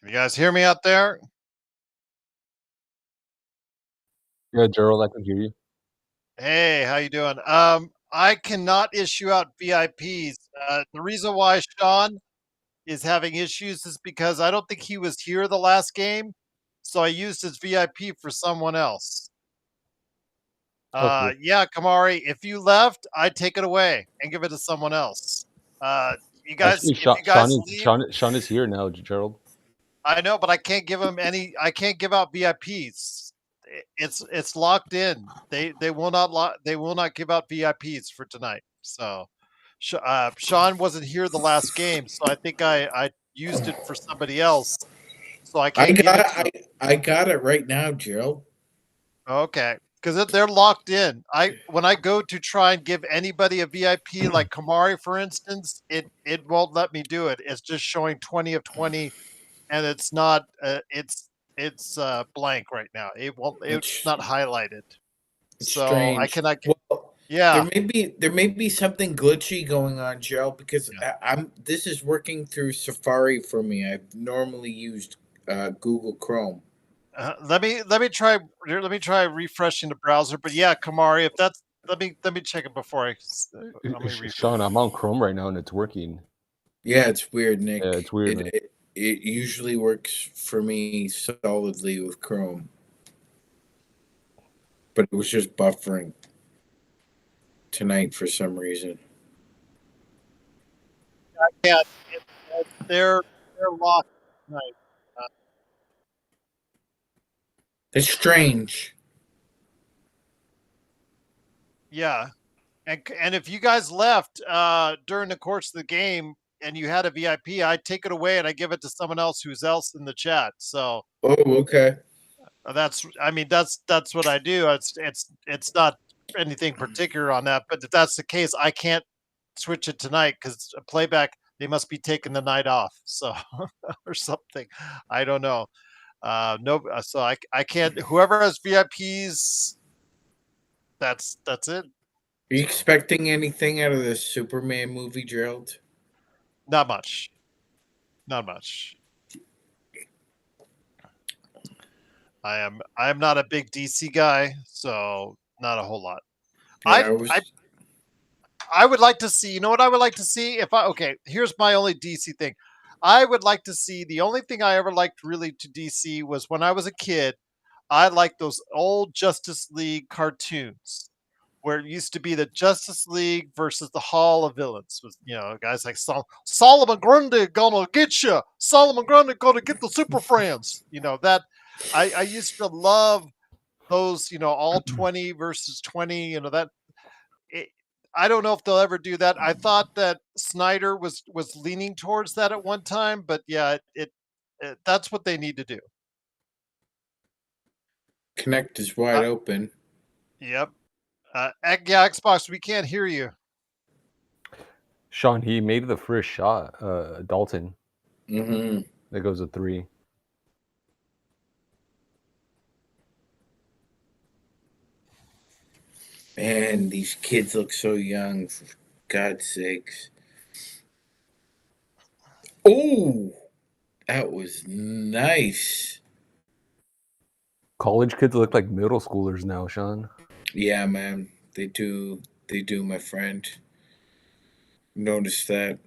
You guys hear me out there? Yeah, Gerald, I can hear you. Hey, how you doing? I cannot issue out VIPs. The reason why Sean is having issues is because I don't think he was here the last game, so I used his VIP for someone else. Okay. Yeah, Kamari, if you left, I'd take it away and give it to someone else. You guys, Actually, if you guys leave, Sean is here now, Gerald. I know, but I can't give him any. I can't give out VIPs. It's locked in. They will not they will not give out VIPs for tonight. So, Sean wasn't here the last game, so I think I used it for somebody else. So I I can't give got it to him. I got it right now, Gerald. Okay, because they're locked in. I when I go to try and give anybody a VIP, like Kamari, for instance, it won't let me do it. It's just showing 20 of 20, and it's not. It's blank right now. It won't. It's It's not highlighted. it's So I strange. cannot. Well, Yeah. there may be something glitchy going on, Gerald, because Yeah. I'm this is working through Safari for me. I've normally used Google Chrome. Let me try refreshing the browser. But yeah, Kamari, if that's let me check it before let me refresh. Sean, I'm on Chrome right now and it's working. Yeah, it's weird, Yeah, it's Nick. weird, It man. it, it usually works for me solidly with Chrome, but it was just buffering tonight for some reason. Yeah, they're locked tonight. Uh, It's strange. yeah, and if you guys left during the course of the game and you had a VIP, I take it away and I give it to someone else in the chat. So Oh, okay. that's I mean that's what I do. It's not anything particular on that, but if that's the case, I can't switch it tonight because playback they must be taking the night off. So or something, I don't know. No, so I can't. Whoever has VIPs, that's it. Are you expecting anything out of the Superman movie, Gerald? Not much. Not much. I am not a big DC guy, so not a whole lot. Yeah, I I I was. I would like to see. You know what I would like to see? If I okay, here's my only DC thing. I would like to see. The only thing I ever liked really to DC was when I was a kid. I liked those old Justice League cartoons where it used to be the Justice League versus the Hall of Villains. Was guys like Solomon Grundy gonna get you. Solomon Grundy gonna get the Super Friends. That I used to love those. All 20 versus 20. That it, I don't know if they'll ever do that. I thought that Snyder was leaning towards that at one time, but yeah, that's what they need to do. Connect is wide Uh, open. yep. Yeah, Xbox, we can't hear you. Sean, he made the first shot, Dalton. Mm-hmm. That goes a 3. Man, these kids look so young, for God's sakes. Oh, that was nice. College kids look like middle schoolers now, Sean. Yeah, man. They do. They do, my friend. Notice that.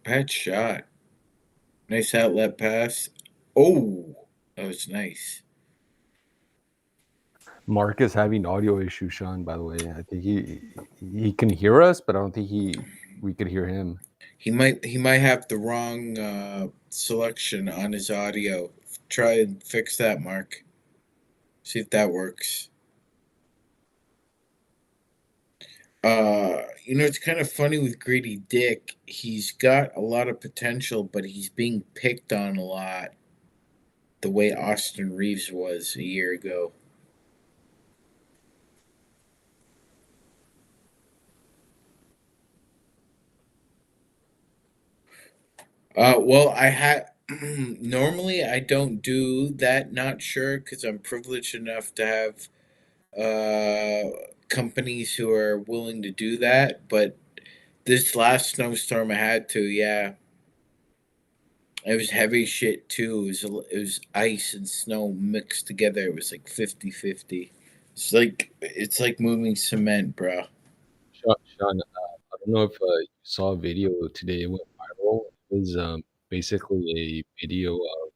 Bad shot. Nice outlet pass. Oh, that was nice. Mark is having audio issues, Sean, by the way. I think he can hear us, but I don't think we could hear him. He might have the wrong selection on his audio. Try and fix that, Mark. See if that works. It's kind of funny with Grady Dick. He's got a lot of potential, but he's being picked on a lot. The way Austin Reeves was a year ago. Well, I had normally I don't do that. Not sure because I'm privileged enough to have companies who are willing to do that, but this last snowstorm I had to, yeah. It was heavy shit too. It was ice and snow mixed together. It was like 50-50. It's like moving cement, bro. Sean, I don't know if you saw a video today. It went viral. It was basically a video of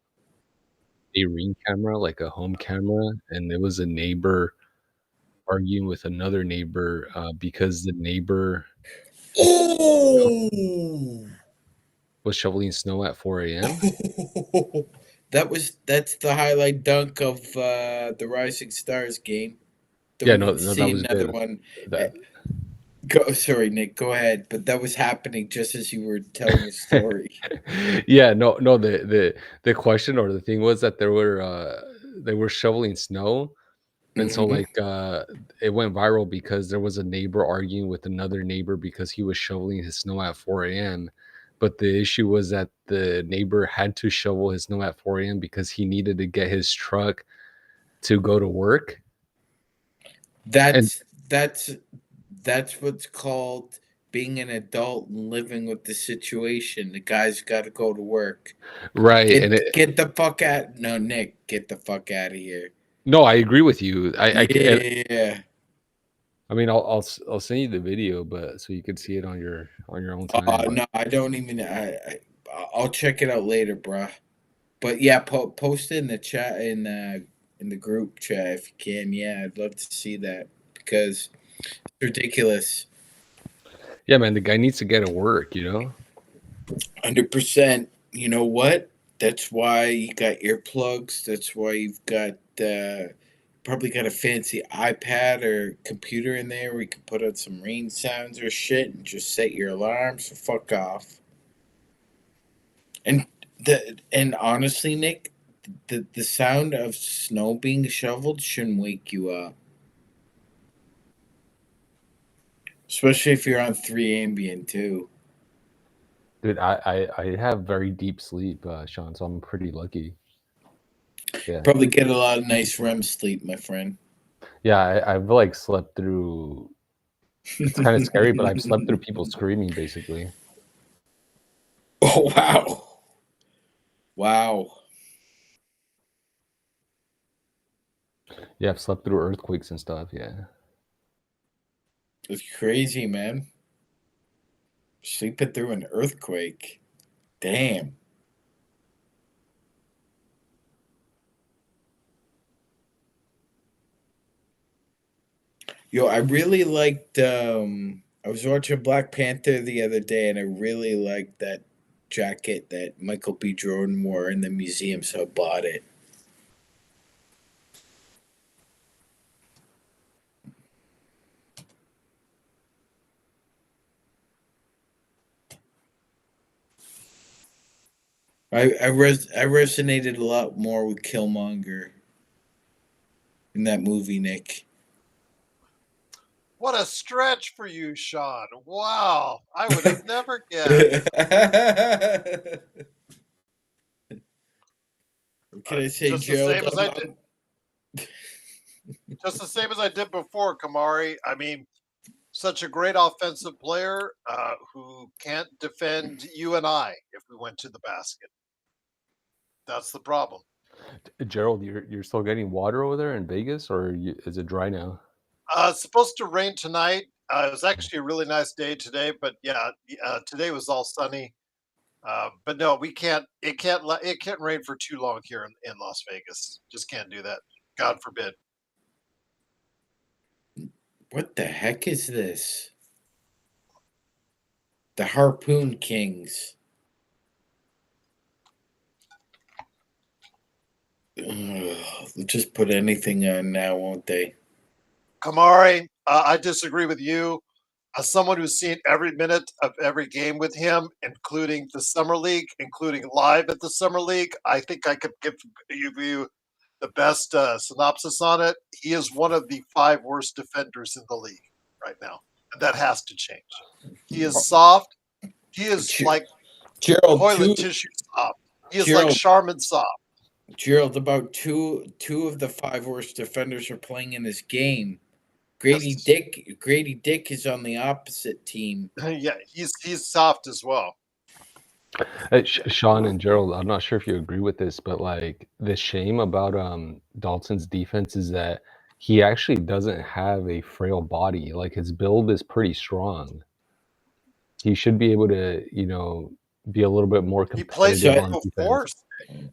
a ring camera, like a home camera, and there was a neighbor arguing with another neighbor because the neighbor Oh, was shoveling snow at 4 a.m. that's the highlight dunk of the Rising Stars game. Yeah, Don't no, need to no, that see was another good. one. That Sorry, Nick. Go ahead. But that was happening just as you were telling the story. yeah, no. The question or the thing was that they were shoveling snow, and so Mhm. it went viral because there was a neighbor arguing with another neighbor because he was shoveling his snow at 4 a.m. But the issue was that the neighbor had to shovel his snow at 4 a.m. because he needed to get his truck to go to work. And That's that's that's what's called being an adult and living with the situation. The guy's got to go to work. right, and Get the fuck out. No, Nick, get the fuck out of here. no, I agree with you. Yeah. I mean, I'll send you the video, but so you could see it on your own time. But No, I don't even. I'll check it out later, bruh. But yeah, post it in the chat in the group chat if you can. Yeah, I'd love to see that because it's ridiculous. yeah, man, the guy needs to get to work. 100%. You know what? That's why you got earplugs. That's why you've got probably got a fancy iPad or computer in there where you can put on some rain sounds or shit and just set your alarm. So fuck off. And honestly, Nick, the sound of snow being shoveled shouldn't wake you up, especially if you're on 3 ambient too. Dude, I have very deep sleep, Sean, so I'm pretty lucky. Yeah, Probably get a lot of nice REM sleep, my friend. yeah, I've slept through. It's kind of scary, but I've slept through people screaming, basically. Oh wow, wow. Yeah, I've slept through earthquakes and stuff. Yeah. It's crazy, man. Sleeping through an earthquake. Damn. Yo, I really liked. I was watching Black Panther the other day, and I really liked that jacket that Michael B. Jordan wore in the museum, so I bought it. I resonated a lot more with Killmonger in that movie, Nick. What a stretch for you, Sean. Wow. I would have never guessed. What can I say, Just the Gerald? same as I did. Just the same as I did before, Kamari. I mean, such a great offensive player who can't defend you and I if we went to the basket. That's the problem. Gerald, you're still getting water over there in Vegas, or is it dry now? It's supposed to rain tonight. It was actually a really nice day today, but yeah, today was all sunny. But no, we can't. It can't rain for too long here in Las Vegas. Just can't do that. God forbid. What the heck is this? The Harpoon Kings. Ugh, they'll just put anything on now, won't they? Kamari, I disagree with you. As someone who's seen every minute of every game with him, including the summer league, including live at the summer league, I think I could give you the best synopsis on it. He is one of the 5 worst defenders in the league right now, and that has to change. He is soft. He is like Gerald, toilet tissue soft. He is like Gerald, Charmin soft. Gerald, about two of the five worst defenders are playing in this game. Yes. Grady Dick is on the opposite team. Yeah, he's soft as well. Sean and Gerald, I'm not sure if you agree with this, but like the shame about Dalton's defense is that he actually doesn't have a frail body. Like his build is pretty strong. He should be able to, be a little bit more He plays competitive with So, on no defense. force.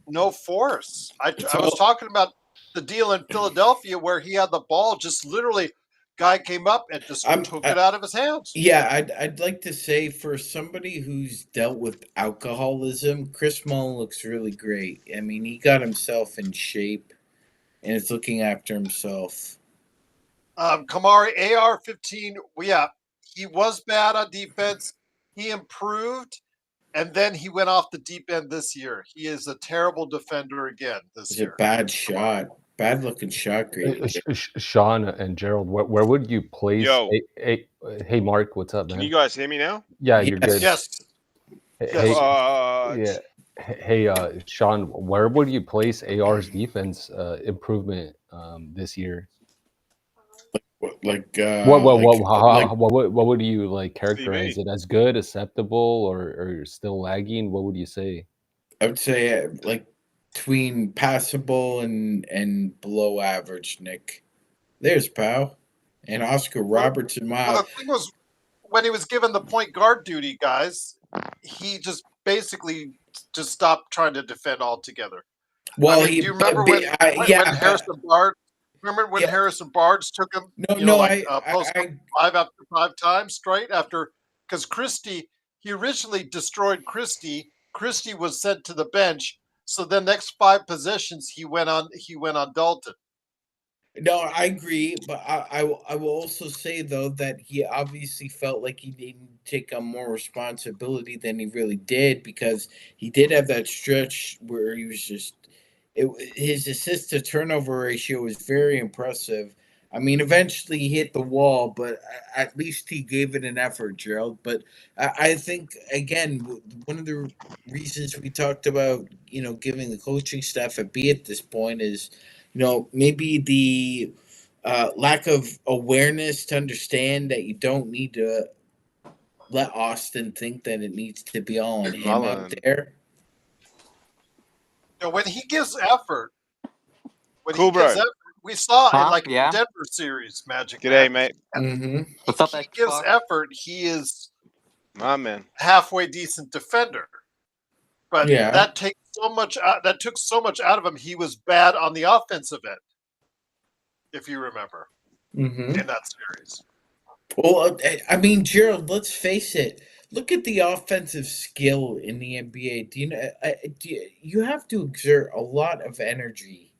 No force. I was so talking about the deal in Philadelphia where he had the ball, just literally, guy came up and just I'm took it out of his hands. yeah, I'd like to say for somebody who's dealt with alcoholism, Chris Mullin looks really great. I mean, he got himself in shape and is looking after himself. Kamari AR-15. Yeah, he was bad on defense. He improved, and then he went off the deep end this year. He is a terrible defender again this It's a year. bad shot, bad looking shot, Grady. Sean and Gerald, where would you place Yo. hey Mark, what's up, Can man? you guys hear me now? Yeah, you're good. Yes. Yes. Hey, Fuck. yeah. Hey, Sean, where would you place AR's defense improvement this year? Like What would you like characterize TV. it as? Good, acceptable, or still lagging? What would you say? I would say like between passable and below average, Nick. There's pal. And Oscar Robertson. Well, Wow. the thing was, when he was given the point guard duty, guys, he just basically just stopped trying to defend altogether. Well, I mean, do you remember when Harrison Barnes? Remember when Yeah. Harrison Barnes took him, No, post five after 5 times straight after, because Christie, he originally destroyed Christie. Christie was sent to the bench, so the next 5 possessions he went on Dalton. No, I agree, but I will also say though that he obviously felt like he didn't take on more responsibility than he really did because he did have that stretch where he was just his assist to turnover ratio was very impressive. I mean, eventually he hit the wall, but at least he gave it an effort, Gerald. But I think again, one of the reasons we talked about giving the coaching staff a B at this point is maybe the lack of awareness to understand that you don't need to let Austin think that it needs to be all on him out Mullen. there. When he gives effort, Cool, bro. we saw in like yeah. the Denver series, Magic. G'day, mate. Mm-hmm. What's up, He X gives Fox? effort. He is My man. halfway decent defender, but Yeah. that takes so much. That took so much out of him. He was bad on the offensive end, if you remember, Mm-hmm. in that series. Well, I mean, Gerald, let's face it. Look at the offensive skill in the NBA. Do you know? You have to exert a lot of energy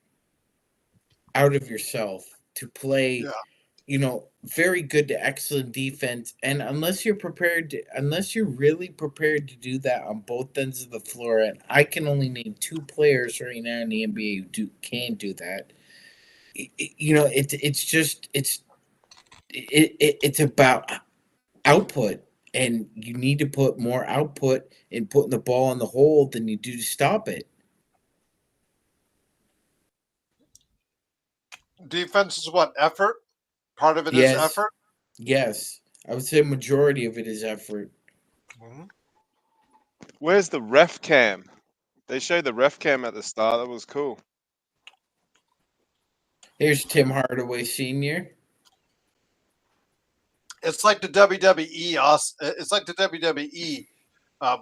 out of yourself to play. Yeah. Very good to excellent defense, and unless you're really prepared to do that on both ends of the floor, and I can only name 2 players right now in the NBA who can do that. It's about output, and you need to put more output in putting the ball in the hole than you do to stop it. Defense is what? Effort? Part of it is Yes. effort? Yes, I would say a majority of it is effort. Mm-hmm. Where's the ref cam? They showed the ref cam at the start. That was cool. Here's Tim Hardaway Sr. It's like the WWE, it's like the WWE,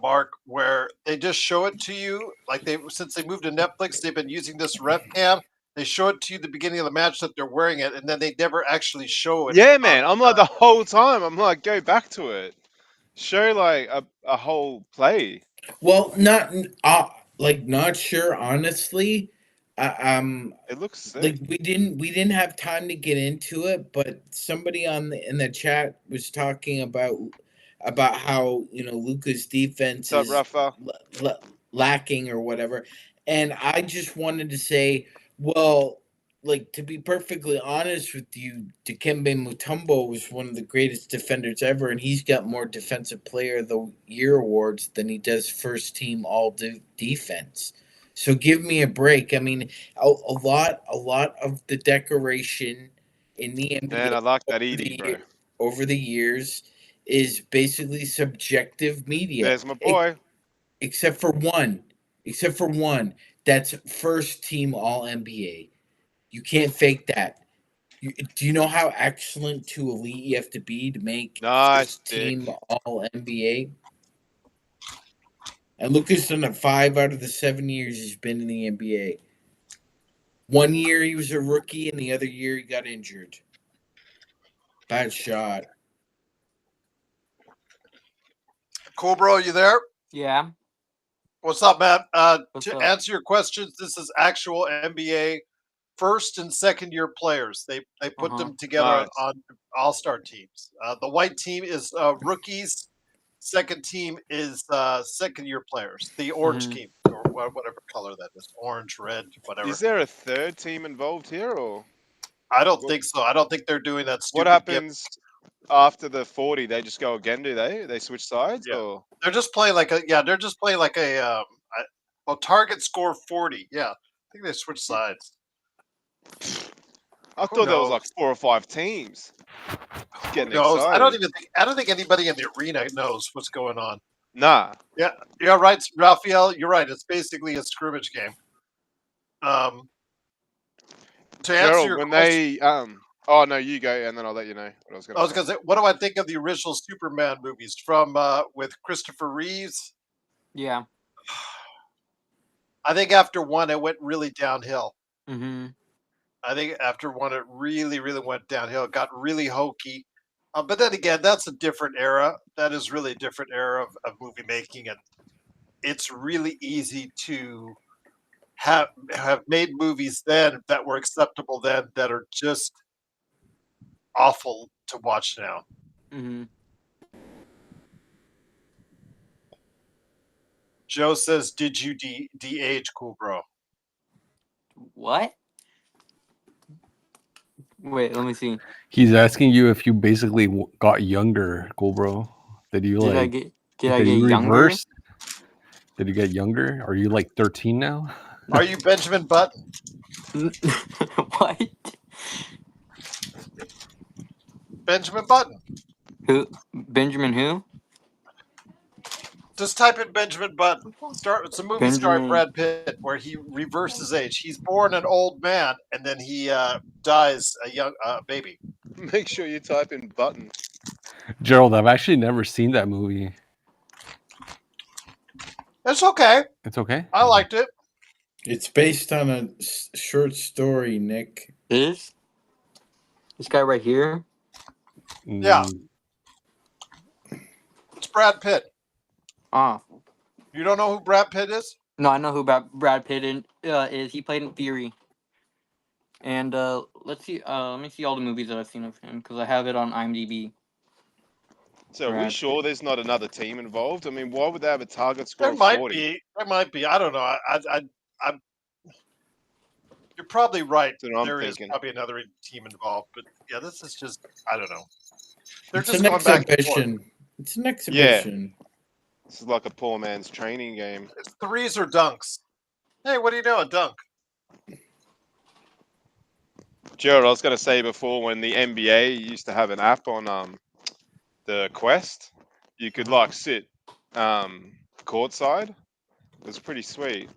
Mark, where they just show it to you. Like since they moved to Netflix, they've been using this ref cam. They show it to you at the beginning of the match that they're wearing it, and then they never actually show it. Yeah, man. I'm like the whole time. I'm like, go back to it. Show like a whole play. Well, not sure honestly. It looks sick. Like we didn't have time to get into it, but somebody in the chat was talking about how Luka's defense What's up, is Rafa? lacking or whatever, and I just wanted to say, well, like to be perfectly honest with you, Dikembe Mutombo was one of the greatest defenders ever, and he's got more Defensive Player of the Year awards than he does first team all defense. So give me a break. I mean, a lot of the decoration in the Man, NBA I like that over Edie, bro. over the years is basically subjective media. There's my boy. Except for one. Except for one. That's first team All NBA. You can't fake that. Do you know how excellent to elite you have to be to make Nice first dick. team All NBA? And Lucas done it 5 out of the 7 years he's been in the NBA. 1 year he was a rookie, and the other year he got injured. Bad shot. Cool, bro. You there? Yeah. What's up, man? What's To up? answer your questions, this is actual NBA first and second year players. They put Uh-huh. them together Nice. on all star teams. The white team is rookies. Second team is second year players. The orange Mhm. team, or whatever color that is, orange, red, whatever. Is there a third team involved here, or I don't think so. I don't think they're doing that stupid. what happens after the 40? They just go again, do they? They switch sides, Yeah. or They're just playing like a They're just playing like a target score 40. Yeah, I think they switch sides. I Who thought there was knows? like 4 or 5 teams. Getting Who knows? excited. I don't think anybody in the arena knows what's going on. Nah. Yeah, right, Raphael. You're right. It's basically a scrimmage game. To answer Gerald, your when question, they oh no, you go, and then I'll let you know what I was I gonna was say. going to say, what do I think of the original Superman movies from with Christopher Reeves? Yeah. I think after one, it went really downhill. Mm-hmm. I think after one, it really, really went downhill. It got really hokey. But then again, that's a different era. That is really a different era of movie making, and it's really easy to have made movies then that were acceptable then that are just awful to watch now. Mm-hmm. Joe says, "Did you de-age, cool bro?" What? Wait, let me see. He's asking you if you basically got younger, cool bro. Did you Did I like? get Did you younger? reverse? Did you get younger? Are you like 13 now? Are you Benjamin Button? What? Benjamin Button. Who? Benjamin who? Just type in Benjamin Button. It's a movie starring Benjamin. Brad Pitt where he reverses age. He's born an old man and then he dies a young baby. Make sure you type in button. Gerald, I've actually never seen that movie. It's okay. It's okay. I liked it. It's based on a short story, Nick. This guy right here? Yeah. It's Brad Pitt. Ah. You don't know who Brad Pitt is? No, I know who Brad Pitt is. He played in Theory. And let's see. Let me see all the movies that I've seen of him because I have it on IMDb. So are we Brad sure there's not another team involved? I mean, why would they have a target score There of might 40? be. There might be. I don't know. I'm. You're probably right. That's what I'm There is thinking. probably another team involved, but yeah, this is just. I don't know. They're It's just an going back and forth. exhibition. It's an exhibition. This is like a poor man's training game. It's threes or dunks. Hey, what do you know? A dunk. Gerald, I was going to say before, when the NBA used to have an app on the Quest, you could like sit courtside. It was pretty sweet.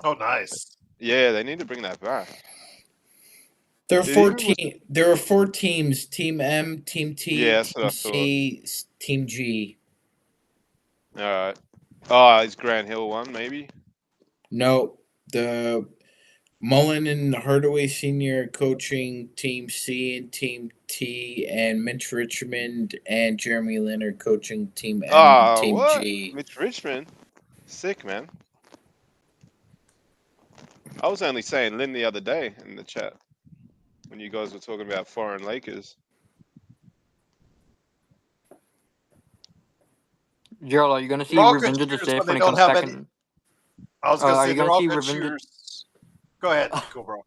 Oh, nice. Yeah, they need to bring that back. There are It four even was- teams. There are 4 teams: Team M, Team T, Yeah, that's what I Team C, Team G. All right. Oh, is Grant Hill one maybe? No, the Mullen and Hardaway Senior coaching Team C and Team T, and Mitch Richmond and Jeremy Lin are coaching Team M and Team what? G. Mitch Richmond? Sick, man. I was only saying Lin the other day in the chat when you guys were talking about foreign Lakers. Gerald, are you gonna see They're all good Revenge of the shooters Sith when when they it don't comes have back any. in? I was going to Are say you they're gonna all see good Revenge of- shooters. Go ahead, go bro.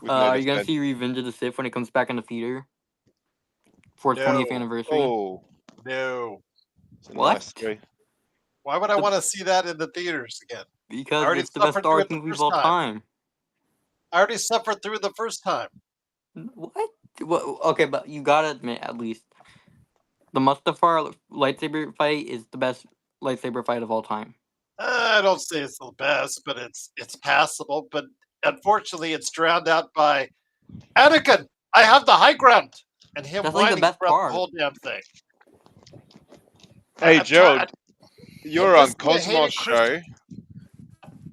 With no Are you gonna defense. see Revenge of the Sith when it comes back in the theater for its No. 20th anniversary? Oh, No. it's a What? nice three. Why would I want to see that in the theaters again? Because already it's the best suffered Star through Wars it the movie of first all time. time. I already suffered through it the first time. What? Well, okay, but you gotta admit, at least, the Mustafar lightsaber fight is the best lightsaber fight of all time. I don't say it's the best, but it's passable. But unfortunately, it's drowned out by Anakin. I have the high ground, and him That's like the whining best throughout part. the whole damn thing. Hey, I'm Gerald, trying- you're on listen to Hayden Cosmos show. Christensen.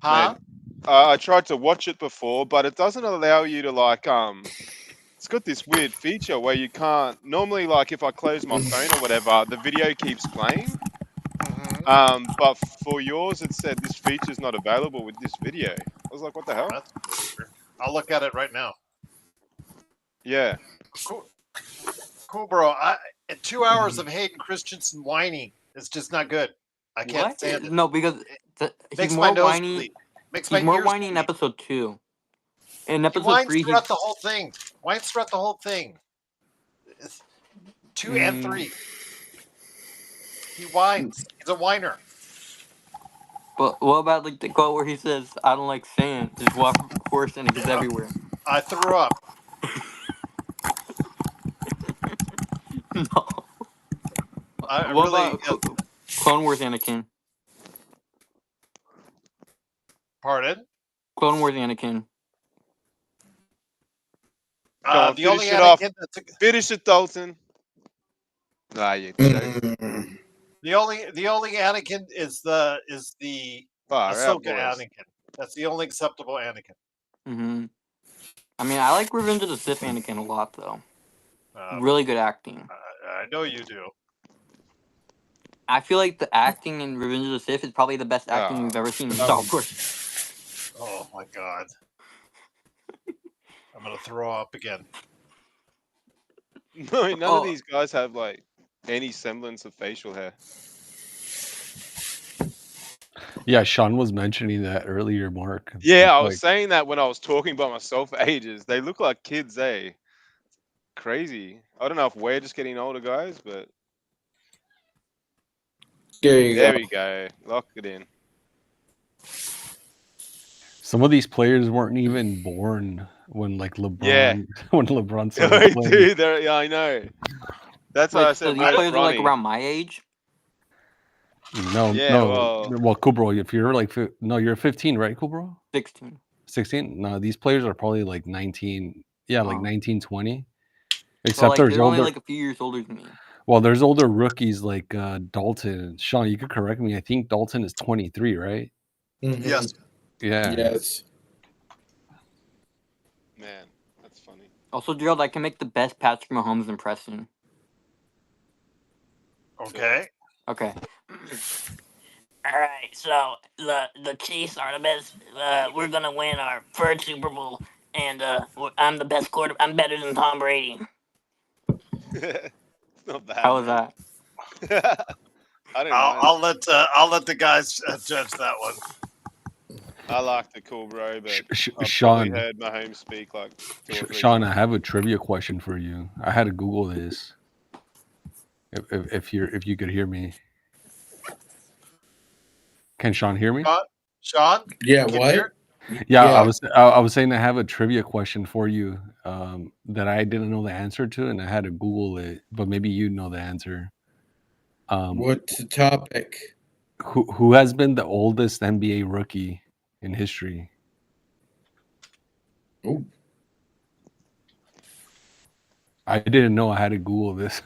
Huh? Man, I tried to watch it before, but it doesn't allow you to like It's got this weird feature where you can't normally like if I close my phone or whatever, the video keeps playing. Mhm. But for yours, it said this feature's not available with this video. I was like, what the hell? That's weird. I'll look at it right now. Yeah. Cool, bro. 2 hours of Hayden Christensen whining is just not good. I can't What? stand it. No, because he's Makes my more nose whiny. bleed. Makes He's my more ears whiny in bleed. episode 2. In He episode whines 3, throughout the whole thing. Whines throughout the whole thing. 2 and 3. He whines. He's a whiner. But what about like the quote where he says, "I don't like sand. Just walk force and it gets everywhere." I threw up. No. I What really. about Clone Wars Anakin? Pardon? Clone Wars Anakin. Come on, The only finish it off. Anakin. Finish it, Dalton. Nah, you joking. The only Anakin is the Far out, Ahsoka boys. Anakin. That's the only acceptable Anakin. Mm-hmm. I mean, I like Revenge of the Sith Anakin a lot, though. Really good acting. I know you do. I feel like the acting in Revenge of the Sith is probably the best acting you've ever seen in Star Wars. Oh my god. I'm gonna throw up again. No, none of these guys have like any semblance of facial hair. Yeah, Sean was mentioning that earlier, Mark. Yeah, I Like, was saying that when I was talking by myself for ages. They look like kids, eh? Crazy. I don't know if we're just getting older, guys, but There we go. Lock it in. some of these players weren't even born when like LeBron Yeah. when LeBron started playing. Dude, yeah, I know. That's why I Like, so said these players are like around my age. No, Yeah, no. Well, cool, bro. If you're like, no, you're 15, right, cool, bro? 16. 16? No, these players are probably like 19. Yeah, like 19, 20. Except So, like, there's they're older. only like a few years older than me. Well, there's older rookies like Dalton. Sean, you could correct me. I think Dalton is 23, right? Mm-hmm. Yes. Yeah. Yes. Man, that's funny. Also, Gerald, I can make the best Patrick Mahomes impression. Okay. Okay. All right, so the Chiefs are the best. We're gonna win our third Super Bowl, and I'm the best quarterback. I'm better than Tom Brady. It's not bad. How was that? I don't know. I'll let the guys judge that one. I like the cool bro, but I've Sean, probably heard Mahomes speak like two or three Sean, times. I have a trivia question for you. I had to Google this. If you could hear me, can Sean hear me? Sean? Yeah. Can you What? hear? Yeah, Yeah. I was saying I have a trivia question for you that I didn't know the answer to, and I had to Google it. But maybe you know the answer. What's the topic? Who has been the oldest NBA rookie in history? Oh, I didn't know I had to Google this.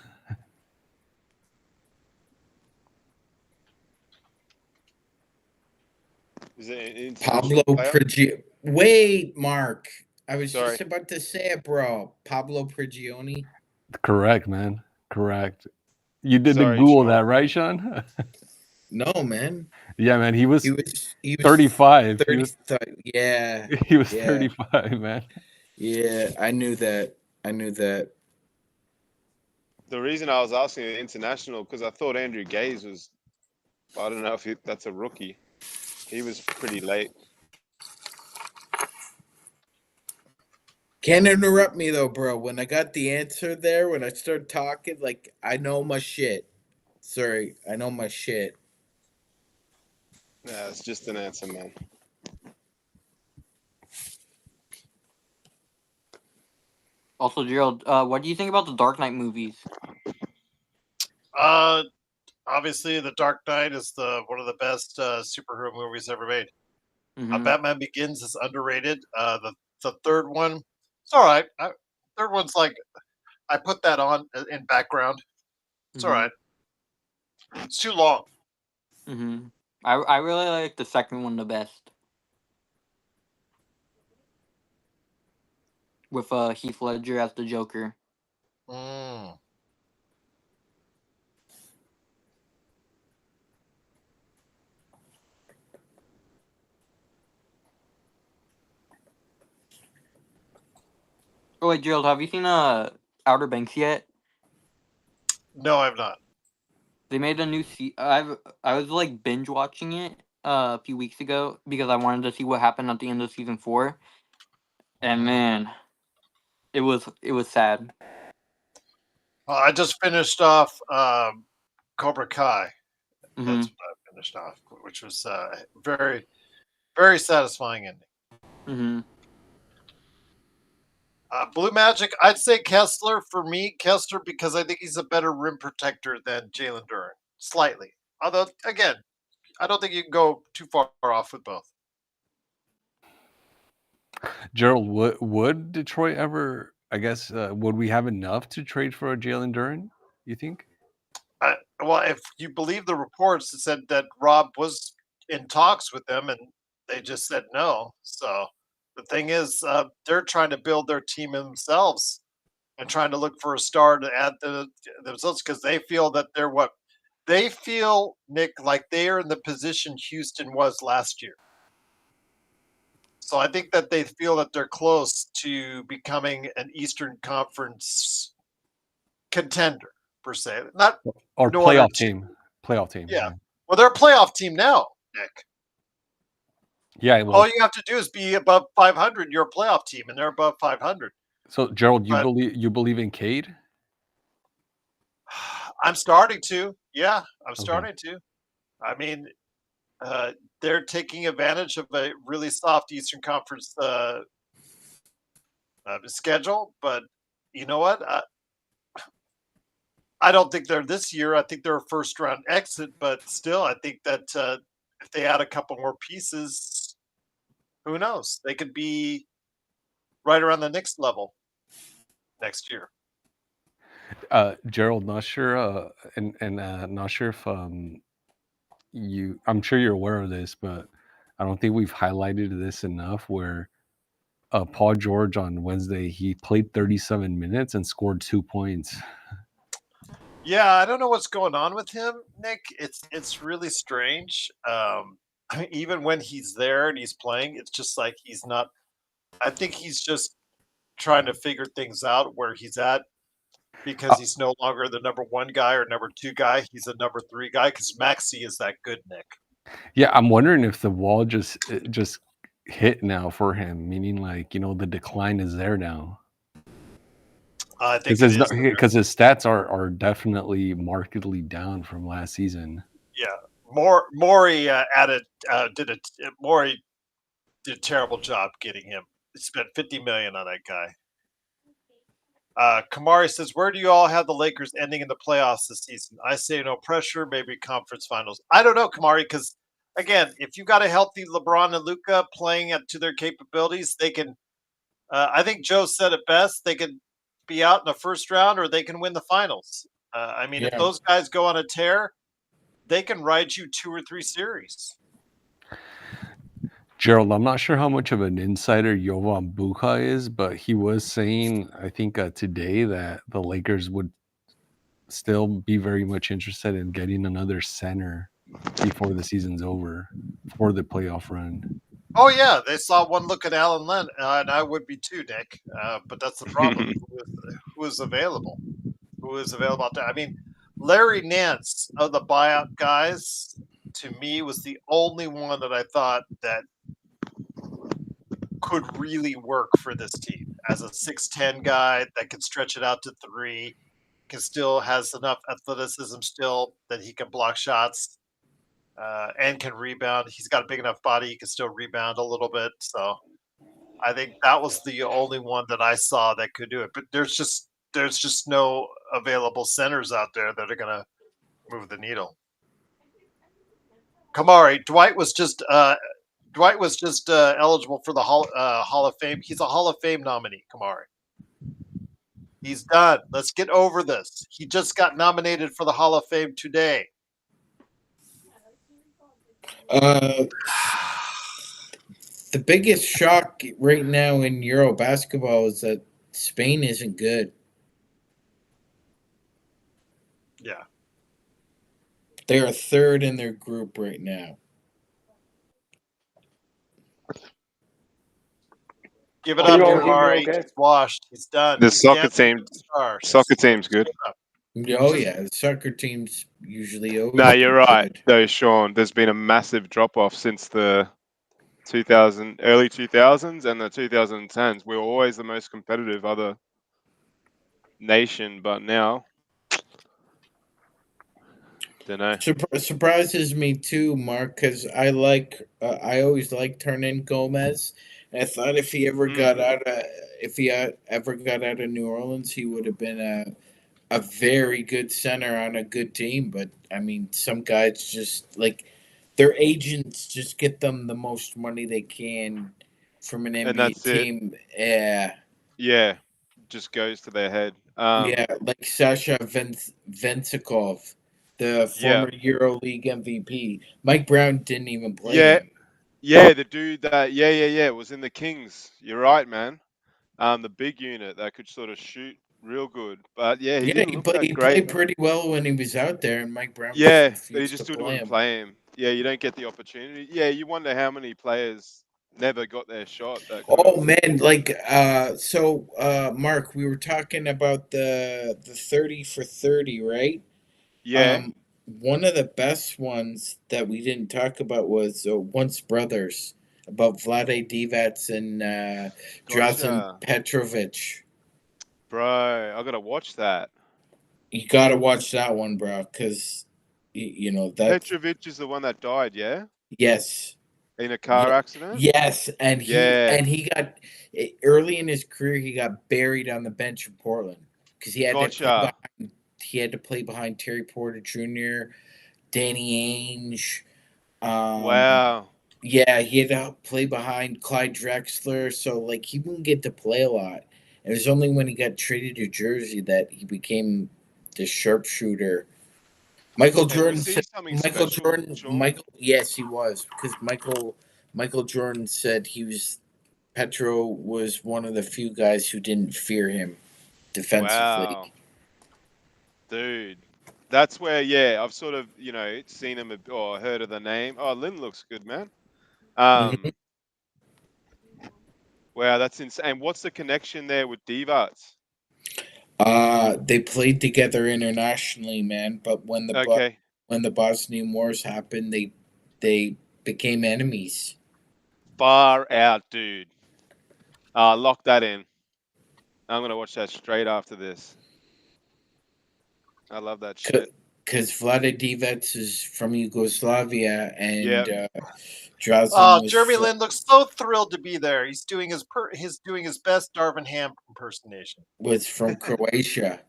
Is it an Pablo international player? Prigioni. Wait, Mark. I was Sorry. just about to say it, bro. Pablo Prigioni. Correct, man. Correct. You didn't Sorry, Google Sean. that, right, Sean? No, man. Yeah, man. He was He was 35. 30, yeah. He was Yeah. 35, man. Yeah, I knew that. The reason I was asking international because I thought Andrew Gaze was. I don't know if that's a rookie. He was pretty late. Can't interrupt me though, bro. When I got the answer there, when I started talking, like I know my shit. Sorry, I know my shit. Yeah, it's just an answer, man. Also, Gerald, what do you think about the Dark Knight movies? Obviously, The Dark Knight is one of the best superhero movies ever made. Mm-hmm. Batman Begins is underrated. The third one, it's all right. Third one's like I put that on in background. It's all right. It's too long. Mm-hmm. I really like the second one the best. With Heath Ledger as the Joker. Mm. Oh wait, Gerald, have you seen Outer Banks yet? No, I've not. They made a new I was like binge watching it a few weeks ago because I wanted to see what happened at the end of season 4. And man, it was sad. I just finished off Cobra Kai. Mm-hmm. That's what I finished off, which was very, very satisfying ending. Mm-hmm. Blue Magic, I'd say Kessler for me. Kessler because I think he's a better rim protector than Jalen Duren, slightly. Although again, I don't think you can go too far off with both. Gerald, would Detroit ever? I guess would we have enough to trade for a Jalen Duren? You think? Well, if you believe the reports, it said that Rob was in talks with them, and they just said no. So the thing is, they're trying to build their team themselves and trying to look for a star to add themselves because they feel that they're what they feel, Nick, like they are in the position Houston was last year. So I think that they feel that they're close to becoming an Eastern Conference contender per se. Not Or no other playoff team. Playoff team. Yeah. Well, they're a playoff team now, Nick. Yeah. Well, All you have to do is be above 500. You're a playoff team, and they're above 500. so Gerald, But- you believe in Cade? I'm starting to. Yeah, I'm Okay. starting to. I mean, they're taking advantage of a really soft Eastern Conference schedule, but you know what? I don't think they're this year. I think they're a first round exit, but still, I think that if they add a couple more pieces, who knows? They could be right around the next level next year. Gerald, not sure, and not sure if I'm sure you're aware of this, but I don't think we've highlighted this enough. Where Paul George on Wednesday, he played 37 minutes and scored 2 points. Yeah, I don't know what's going on with him, Nick. It's really strange. Even when he's there and he's playing, it's just like he's not. I think he's just trying to figure things out where he's at because he's no longer the number 1 guy or number 2 guy. He's a number 3 guy because Maxey is that good, Nick. Yeah, I'm wondering if the wall just hit now for him, meaning like the decline is there now. I think because his stats are definitely markedly down from last season. Yeah, Maury did a terrible job getting him. He spent $50 million on that guy. Kamari says, "Where do you all have the Lakers ending in the playoffs this season?" I say no pressure, maybe conference finals. I don't know, Kamari, because again, if you got a healthy LeBron and Luka playing up to their capabilities, they can. I think Joe said it best. They can be out in the first round, or they can win the finals. I mean, if those guys go on a tear, they can ride you 2 or 3 series. Gerald, I'm not sure how much of an insider Jovan Bucha is, but he was saying, I think today, that the Lakers would still be very much interested in getting another center before the season's over for the playoff run. Oh yeah, they saw one look at Alan Len, and I would be too, Nick. But that's the problem. Who is available? Who is available out there? I mean, Larry Nance of the buyout guys, to me, was the only one that I thought that could really work for this team as a 6'10" guy that can stretch it out to 3, can still has enough athleticism still that he can block shots. and can rebound. He's got a big enough body; he can still rebound a little bit. So I think that was the only one that I saw that could do it. But there's just no available centers out there that are going to move the needle. Kamari, Dwight was just eligible for the Hall of Fame. He's a Hall of Fame nominee. Kamari, he's done. Let's get over this. He just got nominated for the Hall of Fame today. The biggest shock right now in Euro basketball is that Spain isn't good. Yeah. They are third in their group right now. Give it up, Are you all doing Kamari. okay? He's washed. He's done. The He's soccer dancing team, with the stars. soccer team's good. Give it up. Oh yeah, the soccer teams usually always. No, do you're right, good. though, Sean. There's been a massive drop off since the early 2000s and the 2010s. We were always the most competitive other nation, but now, don't know. Surprises me too, Mark, because I always liked Hernan Gomez. And I thought if he ever got out of New Orleans, he would have been a very good center on a good team. But I mean, some guys just like their agents just get them the most money they can from an NBA that's it. team. Yeah. Yeah, just goes to their head. Yeah, like Sasha Vensikov, the former EuroLeague MVP. Mike Brown didn't even play him. Yeah, the dude that was in the Kings. You're right, man. The big unit that could sort of shoot real good, but he didn't look that he great. played pretty well when he was out there, and Mike Brown. Yeah, but he refused just to wouldn't play him. Yeah, you don't get the opportunity. Yeah, you wonder how many players never got their shot. Oh man, like Mark, we were talking about the 30 for 30, right? Yeah. One of the best ones that we didn't talk about was Once Brothers, about Vlade Divac and Drazen Petrovic. Bro, I gotta watch that. You gotta watch that one, bro, because you know that Petrovic is the one that died. Yeah. Yes. In a car accident. Yes, and he got early in his career. He got buried on the bench in Portland because he had to play behind Terry Porter Jr., Danny Ainge. Wow. Yeah, he had to play behind Clyde Drexler, so like he wouldn't get to play a lot. It was only when he got traded to Jersey that he became the sharpshooter. Michael Jordan said, yes, he was, because Michael Jordan said Petro was one of the few guys who didn't fear him defensively. Wow. Dude, that's where I've sort of seen him or heard of the name. Oh, Lynn looks good, man. Wow, that's insane. What's the connection there with Divac? They played together internationally, man. But when the Bosnian Wars happened, they became enemies. Far out, dude. Lock that in. I'm gonna watch that straight after this. I love that shit. Because Vlade Divac is from Yugoslavia, and Jeremy Lin looks so thrilled to be there. He's doing his best Darvin Ham impersonation. Was from Croatia.